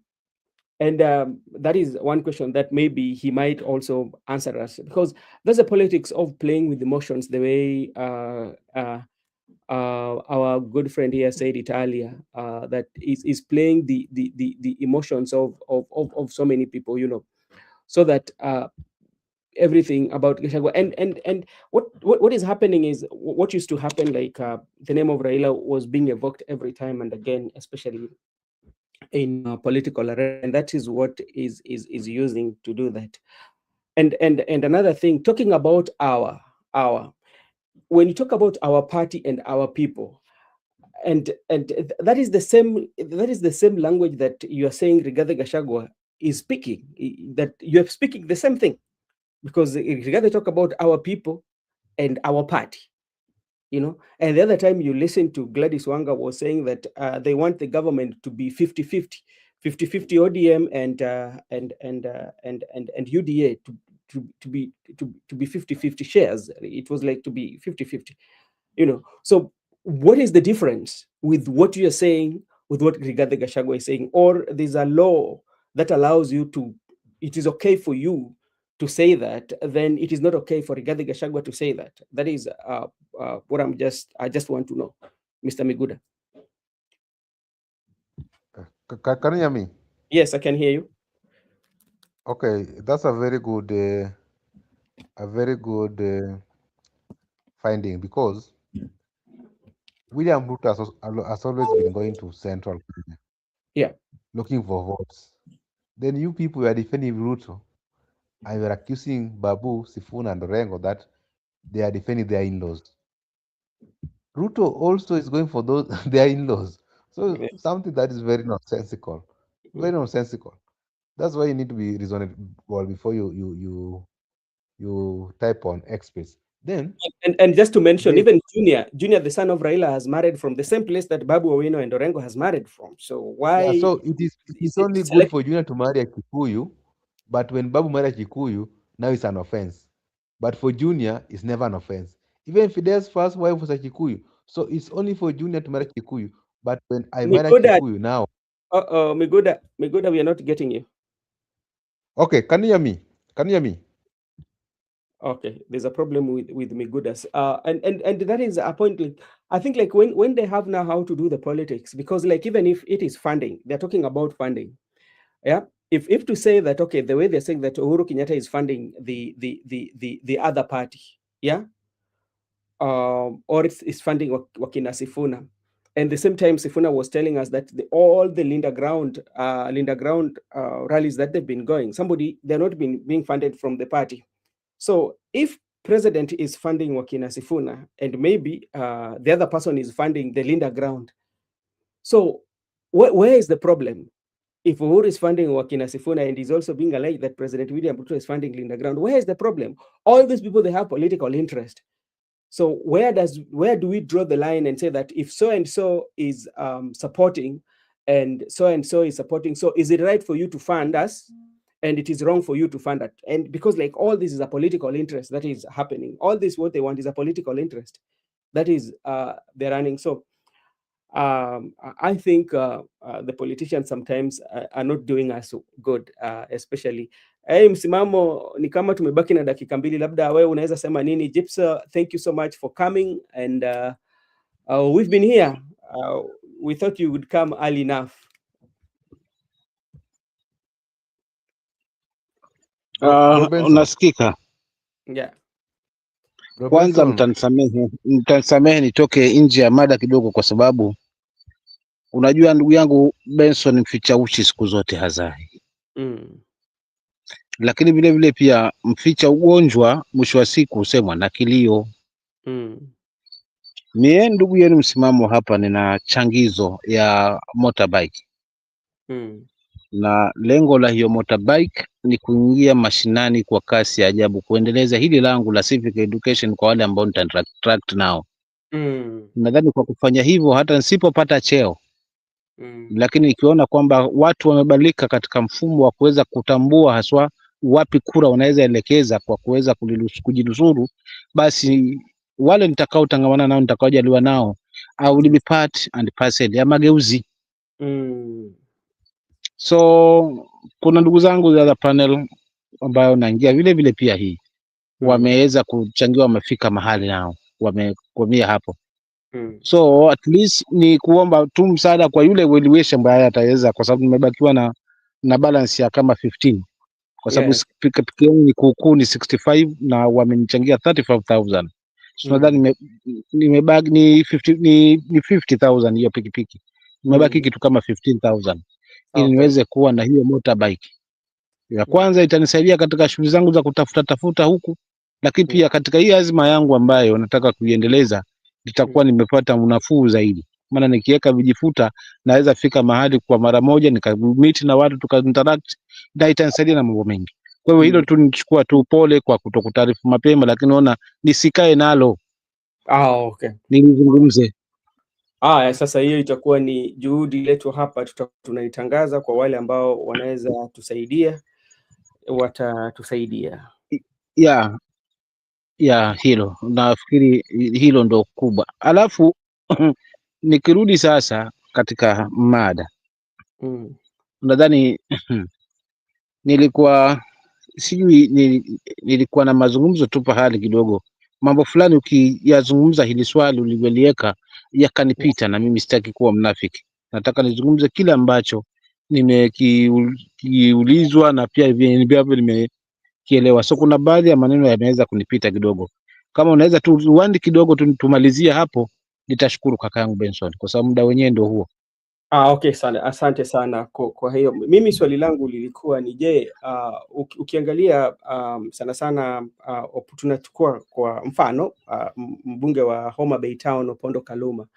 and that is one question that maybe he might also answer us, because there's a politics of playing with emotions, the way our good friend here said it earlier, that is playing the emotions of so many people, you know, so that everything about Gachagua and what is happening is what used to happen, like the name of Raila was being evoked every time and again, especially in political arena, and that is what is using to do that. And another thing, talking about our when you talk about our party and our people, and that is the same language that you are saying Rigathi Gachagua is speaking, that you are speaking the same thing, because Rigathi talk about our people and our party, you know. And the other time you listen to Gladys Wanga was saying that they want the government to be 50-50 ODM and UDA to be 50-50 shares. It was like to be 50-50, you know. So what is the difference with what you are saying with what Rigathi Gachagua is saying? Or there's a law that allows you to, it is okay for you to say that, then it is not okay for Rigathi Gachagua to say that. That is what I just want to know, Mr. Miguda. Can you hear me? Yes, I can hear you. Okay, that's a very good finding, because William Ruto has always been going to central Kenya, yeah, looking for votes. Then you people are defending Ruto, and you're accusing Babu, Sifuna, and Orengo that they are defending their in-laws. Ruto also is going for those their in-laws. So yes. Something that is very nonsensical. Very nonsensical. That's why you need to be reasonable before you type on experts. Then and just to mention, even Junior, the son of Raila, has married from the same place that Babu Owino and Orengo has married from. So why? Yeah, so it is only good for Junior to marry a Kikuyu, but when Babu married a Kikuyu, now it's an offense. But for Junior, it's never an offense. Even Fidel's first wife was a Kikuyu. So it's only for Junior to marry Kikuyu. But when I marry a Miguda, Kikuyu now, Miguda, we are not getting you. okay, can you hear me? Can you hear me? Okay, there's a problem with Migudas. And that is a point. Like, I think like when they have now how to do the politics, because like even if it is funding, they're talking about funding. Yeah. If to say that, okay, the way they're saying that Uhuru Kenyatta is funding the other party, yeah, or it's funding Wakina Sifuna. And the same time, Sifuna was telling us that all the Linda Ground rallies that they've been going, they're not being funded from the party. So if president is funding Wakina Sifuna and maybe the other person is funding the Linda Ground, so where is the problem? If Uhuru is funding Wakina Sifuna and is also being alleged that President William Ruto is funding Linda Ground, where is the problem? All these people, they have political interest. So where do we draw the line and say that if so and so is supporting and so is supporting, so is it right for you to fund us and it is wrong for you to fund that? And because like all this is a political interest that is happening, all this what they want is a political interest that is they're running. So I think the politicians sometimes are not doing us good, especially msimamo ni kama tumebaki na dakika mbili, labda wewe unaweza sema nini? Gypsy, thank you so much for coming, and we've been here. We thought you would come early enough. Unasikika? Yeah. Kwanza mtanisamehe nitoke nje ya mada kidogo, kwa sababu unajua ndugu yangu Benson, mficha uchi siku zote hazai. Lakini vile vile pia mficha ugonjwa mwisho wa siku husemwa na kilio. Mie ndugu yenu msimamo hapa, nina changizo ya motorbike. Na lengo la hiyo motorbike ni kuingia mashinani kwa kasi ya ajabu, kuendeleza hili langu la civic education kwa wale ambao nitatract nao. Nadhani kwa kufanya hivyo hata nisipopata cheo, lakini ikiona kwamba watu wamebadilika katika mfumo wa kuweza kutambua haswa wapi kura wanaweza elekeza kwa kuweza kujinusuru, basi wale nitakao tangamana nao, nitakaojaliwa nao, I will be part and parcel ya mageuzi. So kuna ndugu zangu za panel ambayo naingia vile vile pia hii wameweza kuchangiwa, wamefika mahali nao wamekomia hapo. So at least ni kuomba tu msaada kwa yule weliwesha ambaye ataweza, kwa sababu nimebakiwa na balance ya kama 15, kwa sababu pikipiki yangu ni kuukuu ni 65 na wamenichangia 35,000. So nadhani nimebaki ni 50,000 hiyo pikipiki. Nimebaki kitu kama 15,000 ili niweze kuwa na hiyo motorbike. Ya kwanza itanisaidia katika shughuli zangu za tafuta huku, lakini pia katika hii azma yangu ambayo nataka kuiendeleza nitakuwa nimepata unafuu zaidi. Maana nikiweka vijifuta naweza fika mahali kwa mara moja nikameet na watu tukainteract, na itanisaidia na mambo mengi. Kwa hiyo hilo tu nichukua tu pole kwa kutokutaarifu mapema, lakini naona nisikae nalo. Nilizungumze. Sasa hiyo itakuwa ni juhudi letu hapa, tunaitangaza kwa wale ambao wanaweza tusaidia, watatusaidia. Hilo nafikiri hilo ndo kubwa. Alafu nikirudi sasa katika mada, nadhani nilikuwa na mazungumzo tu pahali kidogo, mambo fulani ukiyazungumza hili swali ulivyoliweka yakanipita, na mimi sitaki kuwa mnafiki. Nataka nizungumze kile ambacho nimekiulizwa na pia ambavyo nimekielewa. So kuna baadhi ya maneno yanaweza kunipita kidogo, kama unaweza tu uandi kidogo tumalizie hapo, nitashukuru kaka yangu Benson, kwa sababu muda wenyewe ndio huo. Okay sana, asante sana. Kwa hiyo mimi swali langu lilikuwa ni je, ukiangalia sana sana tunachukua kwa mfano mbunge wa Homa Bay Town Opondo Kaluma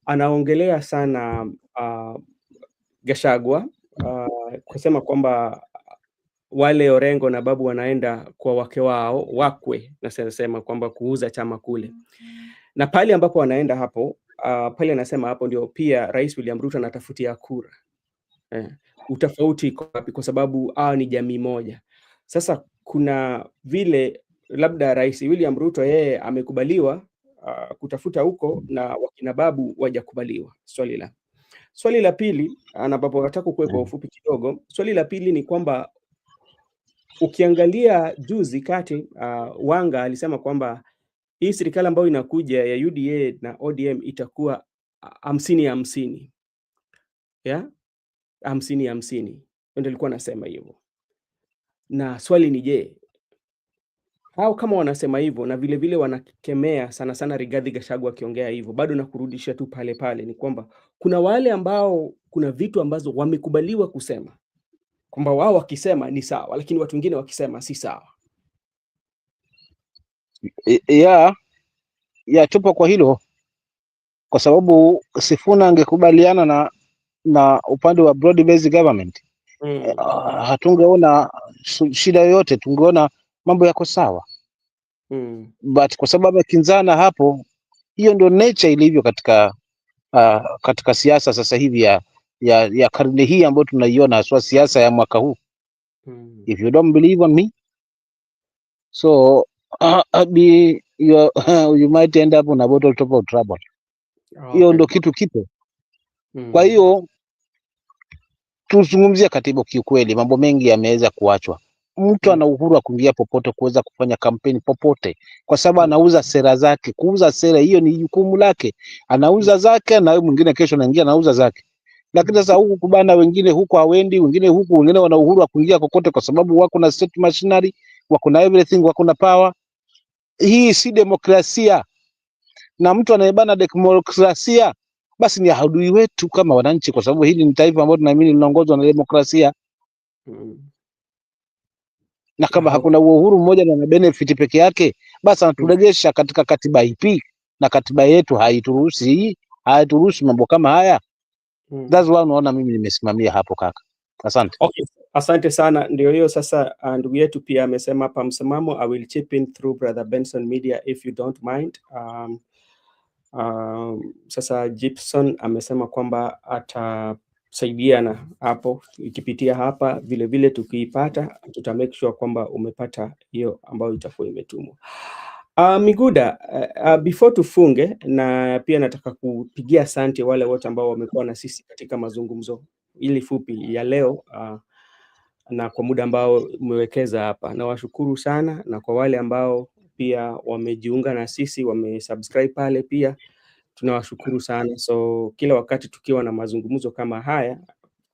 anaongelea sana Gachagua kusema kwamba wale Orengo na Babu wanaenda kwa wake wao wakwe, na sema kwamba kuuza chama kule, na pale ambapo wanaenda hapo pale anasema hapo ndio pia Rais William Ruto anatafutia kura. Utofauti iko wapi? Kwa sababu ni jamii moja. Sasa kuna vile labda Rais William Ruto yeye amekubaliwa kutafuta huko na wakina Babu wajakubaliwa. Swali la pili, ambapo nataka kuwe kwa ufupi kidogo, swali la pili ni kwamba ukiangalia juzi kati Wanga alisema kwamba hii serikali ambayo inakuja ya UDA na ODM itakuwa 50-50. Yeah? 50-50. Ndio alikuwa anasema hivyo. Na swali ni je, hao kama wanasema hivyo na vile vile wanakemea sana sana Rigathi Gachagua akiongea hivyo, bado na kurudisha tu pale pale ni kwamba kuna wale ambao kuna vitu ambazo wamekubaliwa kusema kwamba wao wakisema ni sawa, lakini watu wengine wakisema si sawa. Tupo kwa hilo, kwa sababu Sifuna angekubaliana na upande wa broad based government hatungeona shida yoyote, tungeona mambo yako sawa. But kwa sababu amekinzana hapo, hiyo ndio nature ilivyo katika siasa sasa hivi ya karne hii ambayo tunaiona, haswa siasa ya mwaka huu. If you don't believe on me, so you might end up on a bottle top of trouble. Hiyo ndo kitu kipo. Kwa hiyo tuzungumzia katiba. Kiukweli mambo mengi yameweza kuachwa. Mtu ana uhuru wa kuingia popote kuweza kufanya kampeni popote, kwa sababu anauza sera zake. Kuuza sera hiyo ni jukumu lake, anauza zake, na mwingine kesho anaingia anauza zake. Lakini sasa huku kubana, wengine huku hawendi, wengine huku, wengine wana uhuru wa kuingia kokote kwa sababu wako na state machinery, wako na everything, wako na power. Hii si demokrasia, na mtu anayebana demokrasia basi ni adui wetu kama wananchi, kwa sababu hili ni taifa ambalo tunaamini linaongozwa na demokrasia. Na kama hakuna uhuru mmoja na benefit peke yake, basi anaturegesha katika katiba ipi? Na katiba yetu haituruhusu mambo kama haya. That's why unaona mimi nimesimamia hapo kaka. Asante. Okay, asante sana. Ndio hiyo sasa, ndugu yetu pia amesema hapa msimamo. I will chip in through Brother Benson Media if you don't mind. Sasa Gibson amesema kwamba atasaidiana hapo ikipitia hapa, vile vile tukiipata tuta make sure kwamba umepata hiyo ambayo itakuwa imetumwa. Miguda, before tufunge, na pia nataka kupigia asante wale wote ambao wamekuwa na sisi katika mazungumzo ili fupi ya leo, na kwa muda ambao umewekeza hapa, na washukuru sana. Na kwa wale ambao pia wamejiunga na sisi, wamesubscribe pale pia, tunawashukuru sana. So kila wakati tukiwa na mazungumzo kama haya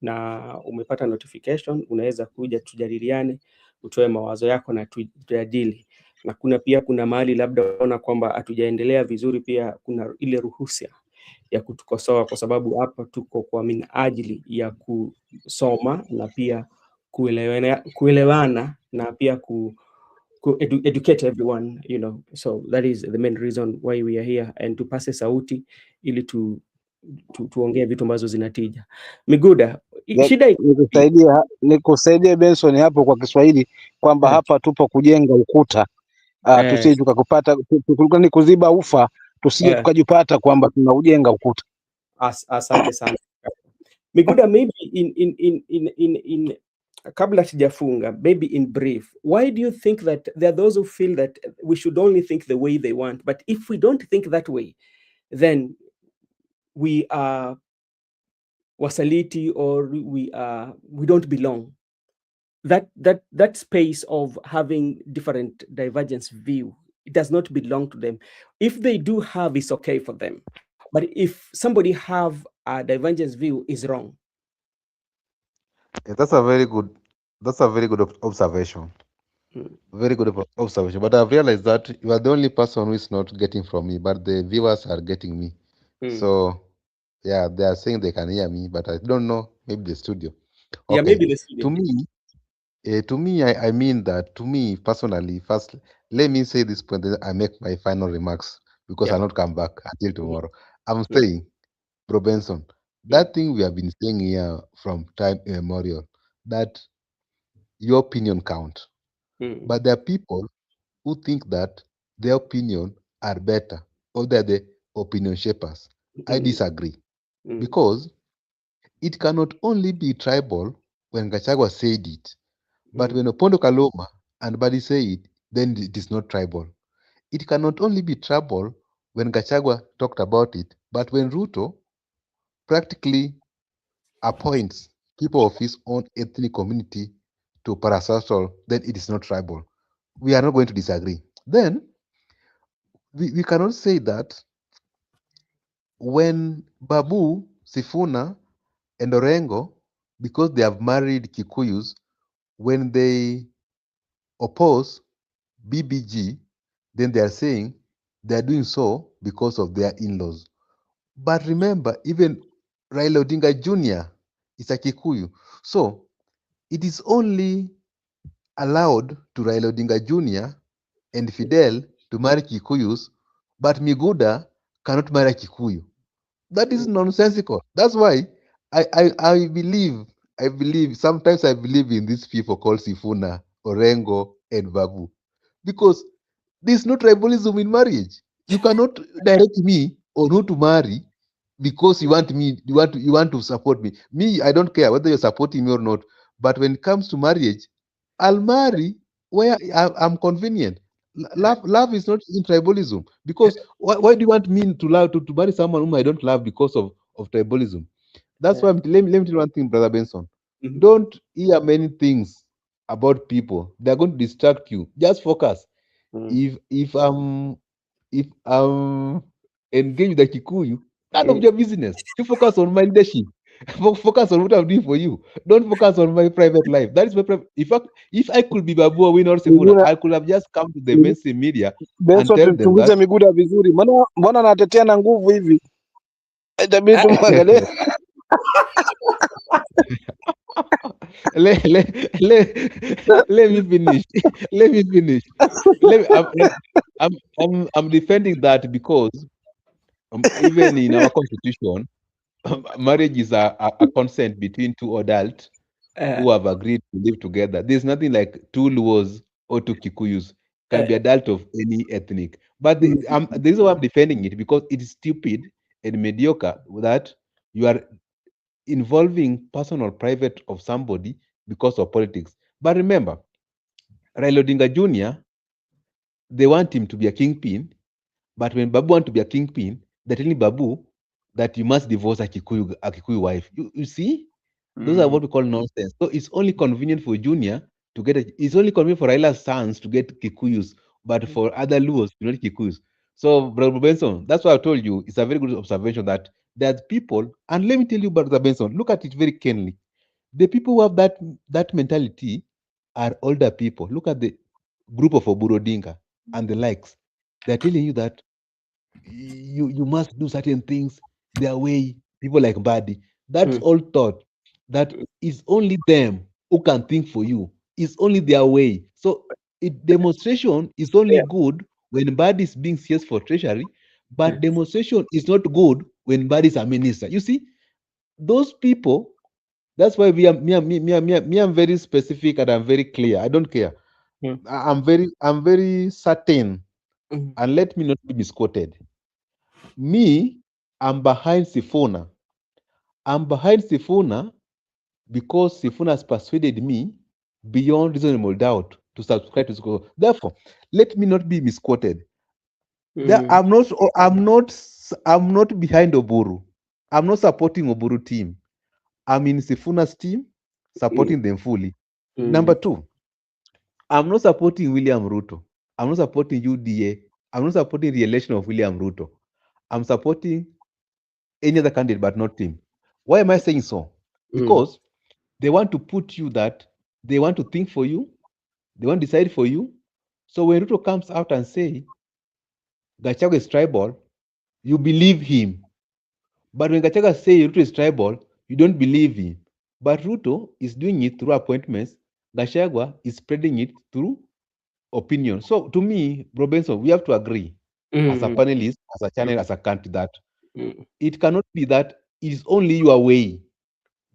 na umepata notification, unaweza kuja tujadiliane, utoe mawazo yako na tujadili. Na kuna mahali labda unaona kwamba hatujaendelea vizuri, pia kuna ile ruhusa ya kutukosoa, kwa sababu hapa tuko kwa minajili ya kusoma na pia kuelewana na pia educate everyone, you know. So that is the main reason why we are here, and tupase sauti ili tuongee vitu ambazo zinatija. Miguda, shida nikusaidie Benson hapo kwa Kiswahili kwamba hapa tupo kujenga ukuta, tusije tukakupata ni kuziba ufa, tusije tukajipata kwamba tunaujenga ukuta. Asante sana Miguda. Maybe in kabla sijafunga, maybe in brief, why do you think that there are those who feel that we should only think the way they want, but if we don't think that way, then we are wasaliti, or we don't belong? That space of having different divergence view, it does not belong to them. If they do have, it's okay for them, but if somebody have a divergence view, is wrong. Yeah, that's a very good observation. Very good observation. But I've realized that you are the only person who is not getting from me, but the viewers are getting me. So yeah, they are saying they can hear me, but I don't know, maybe the studio. Okay. Yeah, maybe the studio. To me, I mean that, to me personally, first, let me say this point, then I make my final remarks, because I'll not come back until tomorrow. I'm saying, Bro Benson, that thing we have been saying here from time immemorial, that your opinion count. But there are people who think that their opinion are better, or they're the opinion shapers. I disagree. Because it cannot only be tribal when Gachagua said it, but when Opondo Kaloma and Badi say it, then it is not tribal. It cannot only be tribal when Gachagua talked about it, but when Ruto practically appoints people of his own ethnic community to parasocial, then it is not tribal. We are not going to disagree. Then we cannot say that when Babu, Sifuna, and Orengo, because they have married Kikuyus, when they oppose BBG, then they are saying they are doing so because of their in-laws. But remember, even Raila Odinga Jr. is a Kikuyu. So it is only allowed to Raila Odinga Jr. and Fidel to marry Kikuyus, but Miguda cannot marry a Kikuyu. That is nonsensical. That's why I believe sometimes I believe in these people called Sifuna, Orengo, and Babu. Because there's no tribalism in marriage. You cannot direct me on who to marry because you want to support me. Me, I don't care whether you're supporting me or not. But when it comes to marriage, I'll marry where I'm convenient. Love is not in tribalism. Because why do you want me to love to marry someone whom I don't love because of tribalism? That's why let me tell you one thing, Brother Benson. Mhm. Don't hear many things about people. They're going to distract you. Just focus. Mm. If I'm engaged with the Kikuyu, none of Mm. your business. You focus on my leadership. Focus on what I'm doing for you. Don't focus on my private life. That is my private. If I could be Babu or Win or Sifuna, Miguna, I could have just come to the mainstream media and Benson, tell them tumchunguze that Miguda vizuri, mbona anatetea na nguvu hivi? Itabidi Ah, tumwangalie. let, let, let me finish. Let me finish. Let me, I'm defending that because even in our constitution, marriage is a consent between two adults ah, who have agreed to live together. There's nothing like two Luos or two Kikuyus. Can ah, be adult of any ethnic. But mm, the reason why I'm defending it because it is stupid and mediocre that you are involving personal private of somebody because of politics. But remember, Raila Odinga Jr., they want him to be a kingpin, but when Babu want to be a kingpin, they're telling Babu that you must divorce a Kikuyu wife. You see? Those are mm, what we call nonsense. So it's only convenient for Junior to get it's only convenient for Raila's sons to get Kikuyus, but for other Luos to not Kikuyus. So, Brother Benson, that's why I told you it's a very good observation that there's people, and let me tell you, Brother Benson, look at it very keenly. The people who have that mentality are older people. Look at the group of Oburu Dinka and the likes. They're telling you that you must do certain things their way. People like Badi, that's mm, all thought that is only them who can think for you. It's only their way. So demonstration is only yeah. good when Badi is being CS for treasury, but Mm, demonstration is not good when Badi is a minister. You see, those people. That's why I'm very specific and I'm very clear. I don't care. mm, I'm very certain, mm, and let me not be misquoted. Me, I'm behind Sifuna. I'm behind Sifuna because Sifuna has persuaded me beyond reasonable doubt to subscribe to school. Therefore, let me not be misquoted. There, mm, I'm not behind Oburu. I'm not supporting Oburu team. I'm in Sifuna's team, mm, supporting them fully. Number mm, two, I'm not supporting William Ruto. I'm not supporting UDA. I'm not supporting the election of William Ruto. I'm supporting any other candidate but not him. Why am I saying so? mm, Because they want to put you that they want to think for you, they want to decide for you. So when Ruto comes out and say Gachagua is tribal, you believe him. But when Gachagua say Ruto is tribal, you don't believe him. But Ruto is doing it through appointments. Gachagua is spreading it through opinion. So to me, Robinson, we have to agree as a mm, panelist, as a channel, mm, as a country that mm, it cannot be that it is only your way,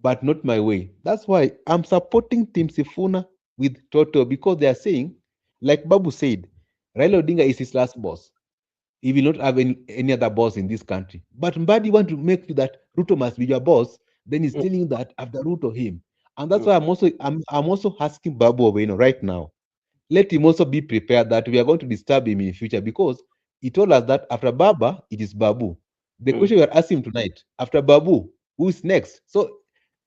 but not my way. That's why I'm supporting Team Sifuna with Toto because they are saying, like Babu said, Raila Odinga is his last boss. He will not have any other boss in this country. But Mbadi want to make you that Ruto must be your boss, then he's mm, telling you that after Ruto him. And that's mm, why I'm also asking Babu Owino right now. let him also be prepared that we are going to disturb him in future, because he told us that after Baba, it is Babu. The question we are asking him tonight, after Babu, who is next? So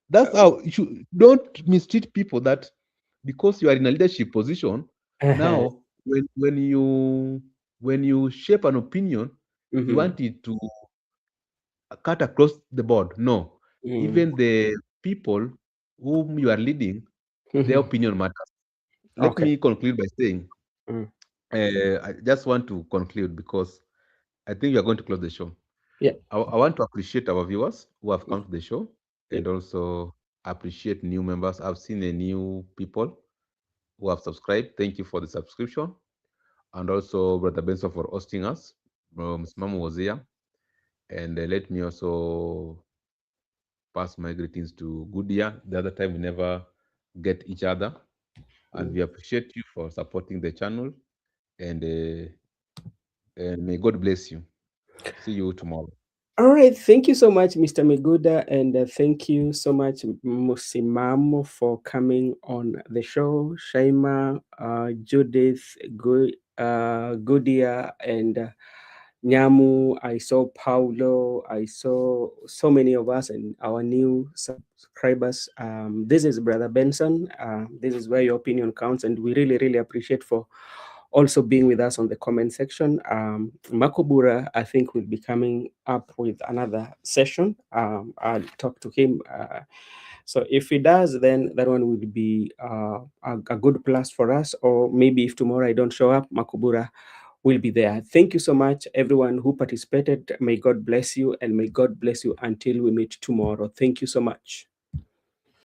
that's how you should, don't mistreat people that because you are in a leadership position. Now, when you shape an opinion, you want it to cut across the board. No, even the people whom you are leading, their opinion matters. Let Okay. me conclude by saying, I just want to conclude because I think we are going to close the show. Yeah. I want to appreciate our viewers who have come to the show, and also appreciate new members. I've seen a new people who have subscribed. Thank you for the subscription. And also Brother Benson for hosting us. Mama was here. And let me also pass my greetings to Goodia. The other time we never get each other. And we appreciate you for supporting the channel. And may God bless you. See you tomorrow. All right, thank you so much, Mr. Meguda, and thank you so much, Musimamo, for coming on the show. Shaima, Judith, Gudia, and Nyamu. I saw Paulo. I saw so many of us and our new subscribers. This is Brother Benson. This is where your opinion counts, and we really, really appreciate for also being with us on the comment section. Makobura, I think, will be coming up with another session. I'll talk to him. So if he does, then that one would be a good plus for us. Or maybe if tomorrow I don't show up, Makobura will be there. Thank you so much, everyone who participated. May God bless you, and may God bless you until we meet tomorrow. Thank you so much.